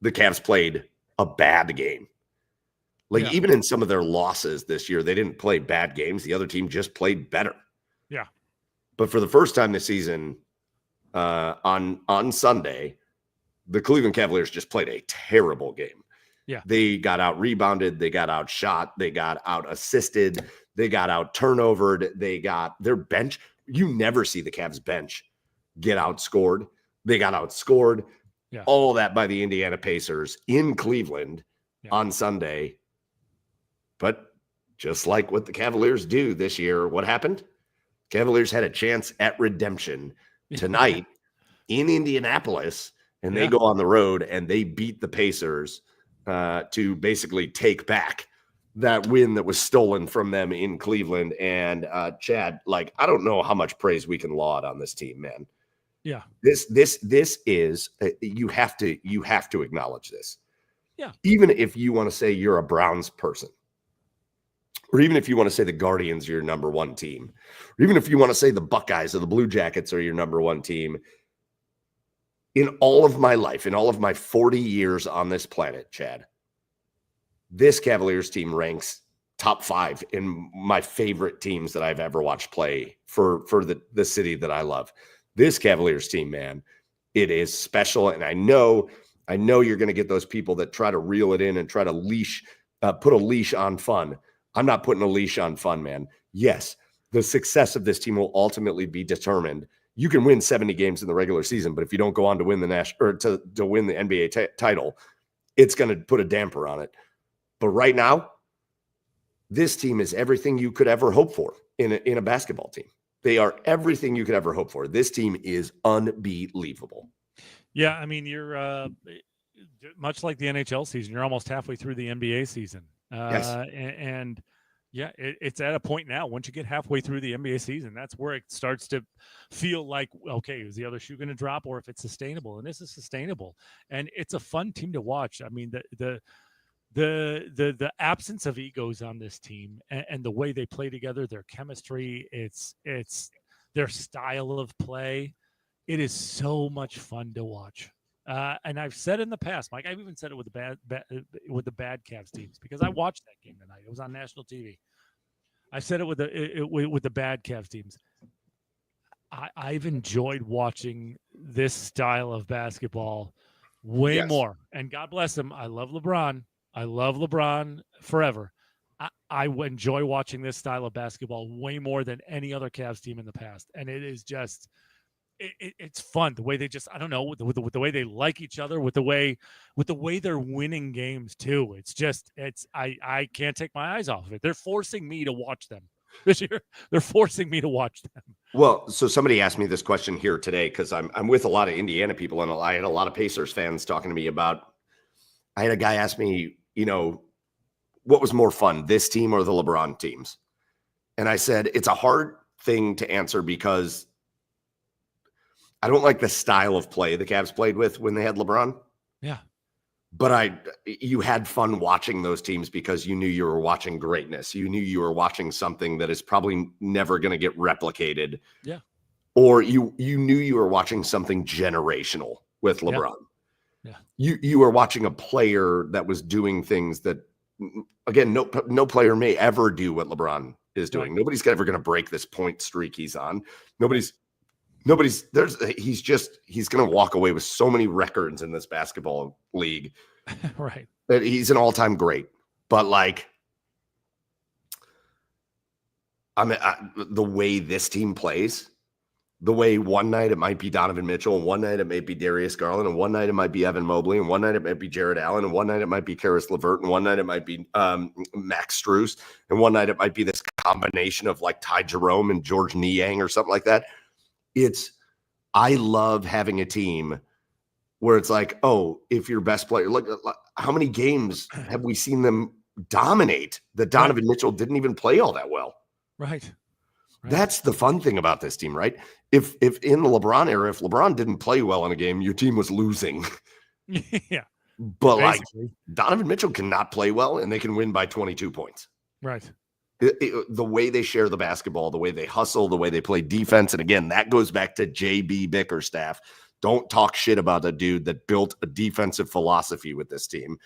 the Cavs played a bad game. Like, even in some of their losses this year, they didn't play bad games. The other team just played better. Yeah. But for the first time this season, on Sunday, the Cleveland Cavaliers just played a terrible game. Yeah. They got out rebounded, they got outshot, they got out assisted, they got out turnovered, they got their bench. You never see the Cavs bench get outscored. They got outscored. Yeah. All that by the Indiana Pacers in Cleveland on Sunday. But just like what the Cavaliers do this year, what happened? Cavaliers had a chance at redemption tonight in Indianapolis, and they go on the road and they beat the Pacers to basically take back that win that was stolen from them in Cleveland. And Chad, like, I don't know how much praise we can laud on this team, man. Yeah. This is you have to acknowledge this. Yeah. Even if you want to say you're a Browns person, or even if you want to say the Guardians are your number one team, or even if you want to say the Buckeyes or the Blue Jackets are your number one team, in all of my life, in all of my 40 years on this planet, Chad, this Cavaliers team ranks top 5 in my favorite teams that I've ever watched play for the city that I love. This Cavaliers team, man, it is special. And I know you're going to get those people that try to reel it in and try to put a leash on fun. I'm not putting a leash on fun, man. Yes, the success of this team will ultimately be determined. You can win 70 games in the regular season, but if you don't go on to win the to win the NBA title, it's going to put a damper on it. But right now, this team is everything you could ever hope for in a basketball team. They are everything you could ever hope for. This team is unbelievable. Yeah, I mean, you're much like the NHL season. You're almost halfway through the NBA season. Yes. And it's at a point now, once you get halfway through the NBA season, that's where it starts to feel like, okay, is the other shoe going to drop, or if it's sustainable? And this is sustainable. And it's a fun team to watch. I mean, the absence of egos on this team and the way they play together, their chemistry, it's their style of play. It is so much fun to watch. And I've said in the past, Mike, I've even said it with the bad Cavs teams, because I watched that game tonight. It was on national TV. I said it with the bad Cavs teams. I've enjoyed watching this style of basketball way more. And God bless him. I love LeBron. I love LeBron forever. I enjoy watching this style of basketball way more than any other Cavs team in the past. And it is just, it's fun. The way they just, I don't know, with the way they like each other, with the way they're winning games too. It's just, I can't take my eyes off of it. They're forcing me to watch them this year. They're forcing me to watch them. Well, so somebody asked me this question here today, because I'm with a lot of Indiana people, and I had a lot of Pacers fans talking to me about, I had a guy ask me, what was more fun, this team or the LeBron teams? And I said, it's a hard thing to answer, because I don't like the style of play the Cavs played with when they had LeBron. Yeah. But you had fun watching those teams because you knew you were watching greatness. You knew you were watching something that is probably never going to get replicated. Yeah. Or you knew you were watching something generational with LeBron. Yeah. You were watching a player that was doing things that, again, no player may ever do what LeBron is doing. Right. Nobody's ever going to break this point streak he's on. He's going to walk away with so many records in this basketball league. Right. That he's an all-time great. But the way this team plays, the way one night it might be Donovan Mitchell, and one night it may be Darius Garland, and one night it might be Evan Mobley, and one night it might be Jared Allen, and one night it might be Karis LeVert, and one night it might be Max Strus, and one night it might be this combination of like Ty Jerome and George Niang or something like that. I love having a team where it's like, oh, if your best player, look, how many games have we seen them dominate that Donovan Mitchell didn't even play all that well? Right. That's the fun thing about this team, right? If in the LeBron era, if LeBron didn't play well in a game, your team was losing. Yeah. But basically, Donovan Mitchell cannot play well, and they can win by 22 points. Right. The way they share the basketball, the way they hustle, the way they play defense. And again, that goes back to JB Bickerstaff. Don't talk shit about a dude that built a defensive philosophy with this team.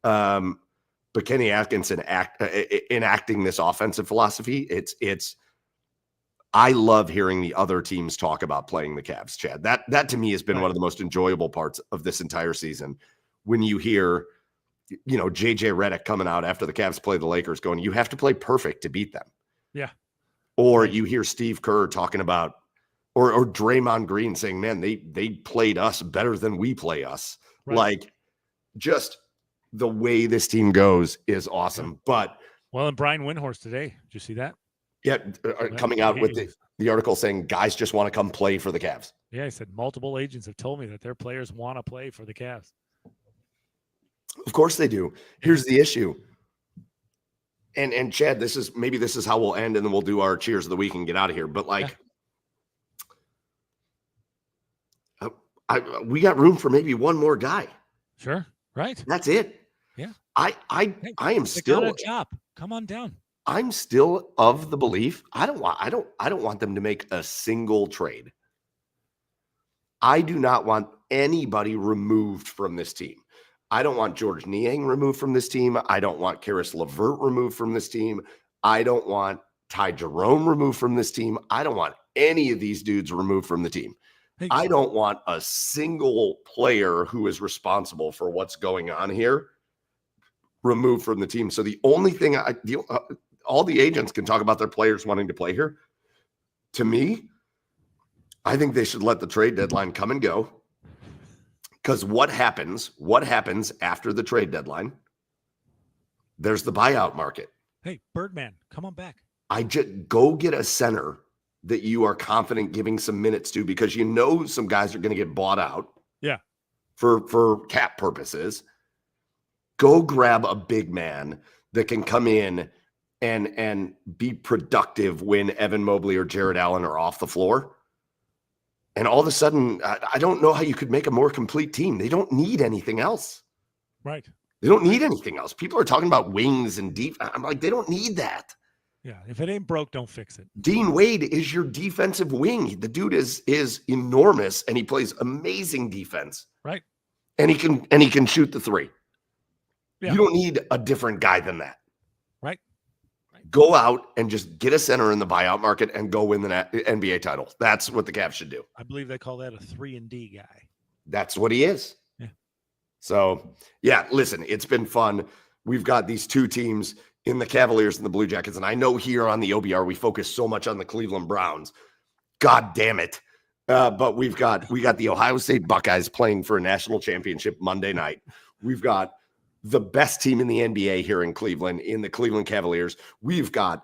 But Kenny Atkinson enacting this offensive philosophy, I love hearing the other teams talk about playing the Cavs, Chad. That to me has been one of the most enjoyable parts of this entire season. When you hear, JJ Redick coming out after the Cavs play the Lakers going, you have to play perfect to beat them. Yeah. Or you hear Steve Kerr talking about, or Draymond Green saying, man, they played us better than we play us. Right. Like, just the way this team goes is awesome. But and Brian Windhorst today, did you see that? Yeah, coming out with the article saying guys just want to come play for the Cavs. Yeah, he said multiple agents have told me that their players want to play for the Cavs. Of course they do. Here's the issue. And Chad, this is how we'll end, and then we'll do our cheers of the week and get out of here. But we got room for maybe one more guy. Sure. Right. That's it. Yeah. I am still a job. Come on down. I'm still of the belief I don't want them to make a single trade. I do not want anybody removed from this team. I don't want George Niang removed from this team. I don't want Karis LeVert removed from this team. I don't want Ty Jerome removed from this team. I don't want any of these dudes removed from the team. I don't want a single player who is responsible for what's going on here removed from the team. So the only thing all the agents can talk about their players wanting to play here. To me, I think they should let the trade deadline come and go. Because what happens after the trade deadline? There's the buyout market. Hey, Birdman, come on back. I just go get a center that you are confident giving some minutes to, because some guys are going to get bought out. Yeah. For cap purposes. Go grab a big man that can come in and be productive when Evan Mobley or Jared Allen are off the floor. And all of a sudden, I don't know how you could make a more complete team. They don't need anything else. Right. They don't need anything else. People are talking about wings and deep. I'm like, they don't need that. Yeah. If it ain't broke, don't fix it. Dean Wade is your defensive wing. The dude is enormous, and he plays amazing defense. Right. And he can shoot the three. Yeah. You don't need a different guy than that. Right. Go out and just get a center in the buyout market and go win the NBA title. That's what the Cavs should do. I believe they call that a 3-and-D guy. That's what he is. Yeah. So, yeah, listen, it's been fun. We've got these two teams in the Cavaliers and the Blue Jackets. And I know here on the OBR, we focus so much on the Cleveland Browns. God damn it. But we got the Ohio State Buckeyes playing for a national championship Monday night. We've got the best team in the NBA here in Cleveland, in the Cleveland Cavaliers. We've got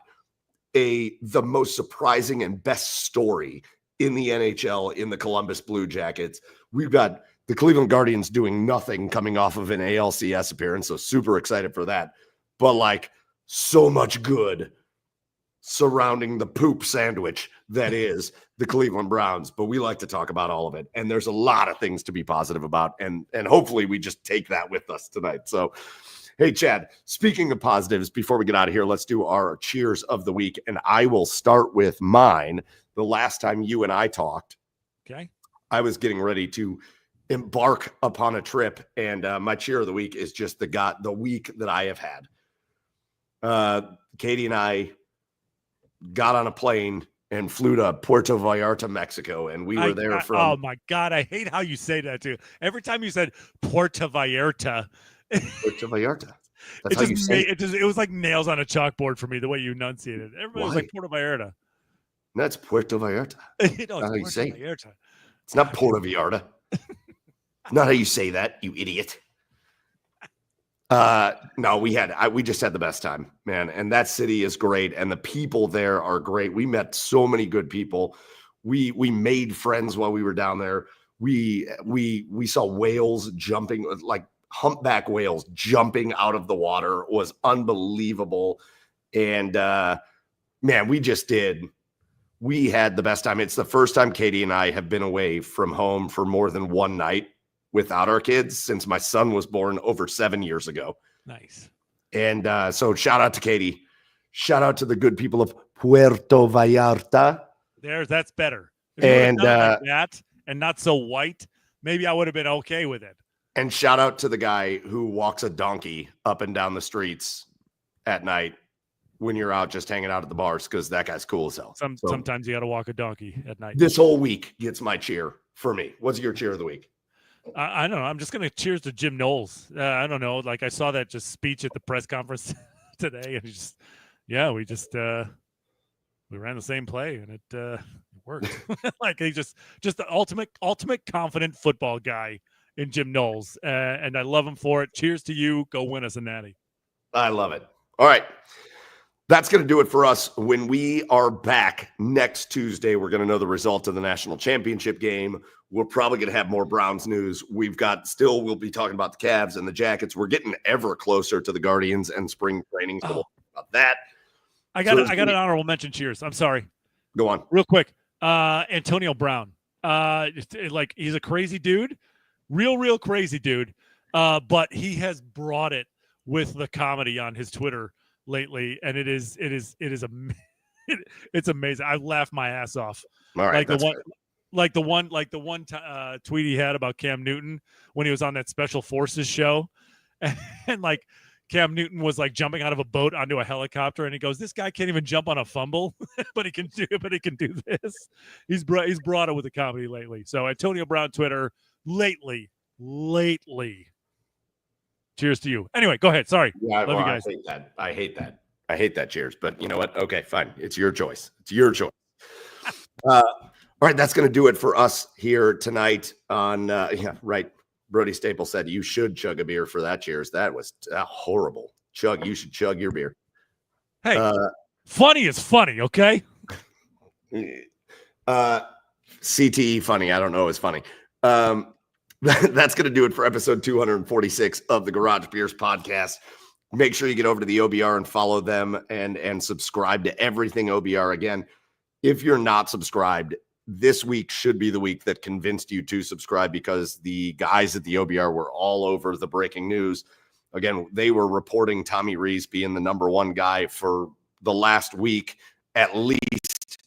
the most surprising and best story in the NHL in the Columbus Blue Jackets. We've got the Cleveland Guardians doing nothing coming off of an ALCS appearance, so super excited for that. But so much good surrounding the poop sandwich that is the Cleveland Browns. But we like to talk about all of it. And there's a lot of things to be positive about. And hopefully we just take that with us tonight. So, hey, Chad, speaking of positives, before we get out of here, let's do our cheers of the week. And I will start with mine. The last time you and I talked, okay, I was getting ready to embark upon a trip. And my cheer of the week is just the week that I have had. Katie and I got on a plane and flew to Puerto Vallarta, Mexico, and we were there from. Oh my God, I hate how you say that too. Every time you said Puerto Vallarta, Puerto Vallarta. That's how you say it. It was like nails on a chalkboard for me the way you enunciated. Everybody was like Puerto Vallarta. That's Puerto Vallarta. That's how you say it. It's not Puerto Vallarta. Not how you say that, you idiot. No, we just had the best time, man. And that city is great. And the people there are great. We met so many good people. We made friends while we were down there. We saw whales jumping, like humpback whales jumping out of the water. It was unbelievable. And, man, we had the best time. It's the first time Katie and I have been away from home for more than one night without our kids since my son was born over 7 years ago. Nice. And so shout out to Katie. Shout out to the good people of Puerto Vallarta. That's better. If you would've And done it like that and not so white, maybe I would have been okay with it. and shout out to the guy who walks a donkey up and down the streets at night when you're out just hanging out at the bars, because that guy's cool as hell. So Sometimes you got to walk a donkey at night. this whole week gets my cheer for me. What's your cheer of the week? I don't know. I'm just gonna cheers to Jim Knowles. I don't know. Like I saw that just speech at the press conference today, and we ran the same play, and it worked. Like he just the ultimate confident football guy in Jim Knowles, and I love him for it. Cheers to you. Go win us a natty. I love it. All right. That's going to do it for us. When we are back next Tuesday, we're going to know the result of the national championship game. We're probably going to have more Browns news. We'll be talking about the Cavs and the Jackets. We're getting ever closer to the Guardians and spring training. So we'll talk about that. I got an honorable mention. Cheers. I'm sorry. Go on. Real quick. Antonio Brown. Like he's a crazy dude, real crazy dude. But he has brought it with the comedy on his Twitter lately, and it's amazing. I laughed my ass off. All right. Like the one tweet he had about Cam Newton when he was on that Special Forces show, and like Cam Newton was like jumping out of a boat onto a helicopter, and he goes, "This guy can't even jump on a fumble, but he can do this." He's brought it with the comedy lately. So Antonio Brown Twitter lately. Cheers to you. Anyway, go ahead. Sorry. Yeah, Love you guys. I hate that. Cheers. But you know what? Okay, fine. It's your choice. All right. That's going to do it for us here tonight on, right. Brody Staples said you should chug a beer for that. Cheers. That was horrible. You should chug your beer. Hey, funny is funny. Okay. CTE funny. I don't know. It's funny. That's going to do it for episode 246 of the Garage Beers podcast. Make sure you get over to the OBR and follow them and subscribe to everything OBR. Again, if you're not subscribed, this week should be the week that convinced you to subscribe, because the guys at the OBR were all over the breaking news. Again, they were reporting Tommy Rees being the number one guy for the last week, at least,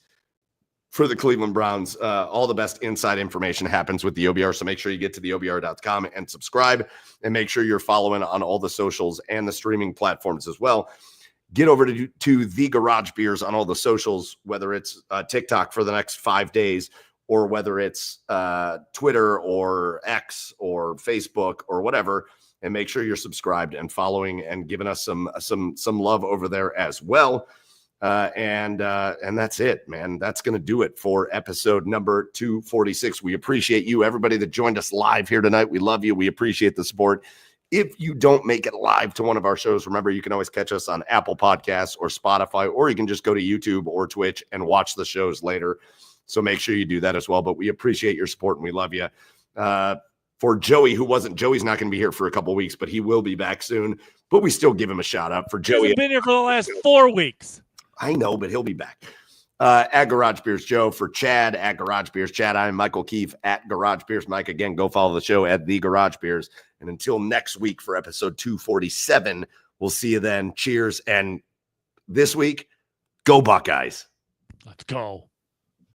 for the Cleveland Browns. All the best inside information happens with the OBR. So make sure you get to the OBR.com and subscribe, and make sure you're following on all the socials and the streaming platforms as well. Get over to the Garage Beers on all the socials, whether it's TikTok for the next 5 days, or whether it's Twitter or X or Facebook or whatever, and make sure you're subscribed and following and giving us some love over there as well. And that's it, man. That's going to do it for episode number 246. We appreciate you, everybody that joined us live here tonight. We love you. We appreciate the support. If you don't make it live to one of our shows, remember, you can always catch us on Apple Podcasts or Spotify, or you can just go to YouTube or Twitch and watch the shows later. So make sure you do that as well. But we appreciate your support and we love you. For Joey's not going to be here for a couple of weeks, but he will be back soon. But we still give him a shout out for Joey. He's been here for the last 4 weeks. I know, but he'll be back. At Garage Beers Joe, for Chad at Garage Beers Chad, I'm Michael Keefe at Garage Beers Mike. Again, go follow the show at The Garage Beers. And until next week for episode 247, we'll see you then. Cheers. And this week, go Buckeyes. Let's go.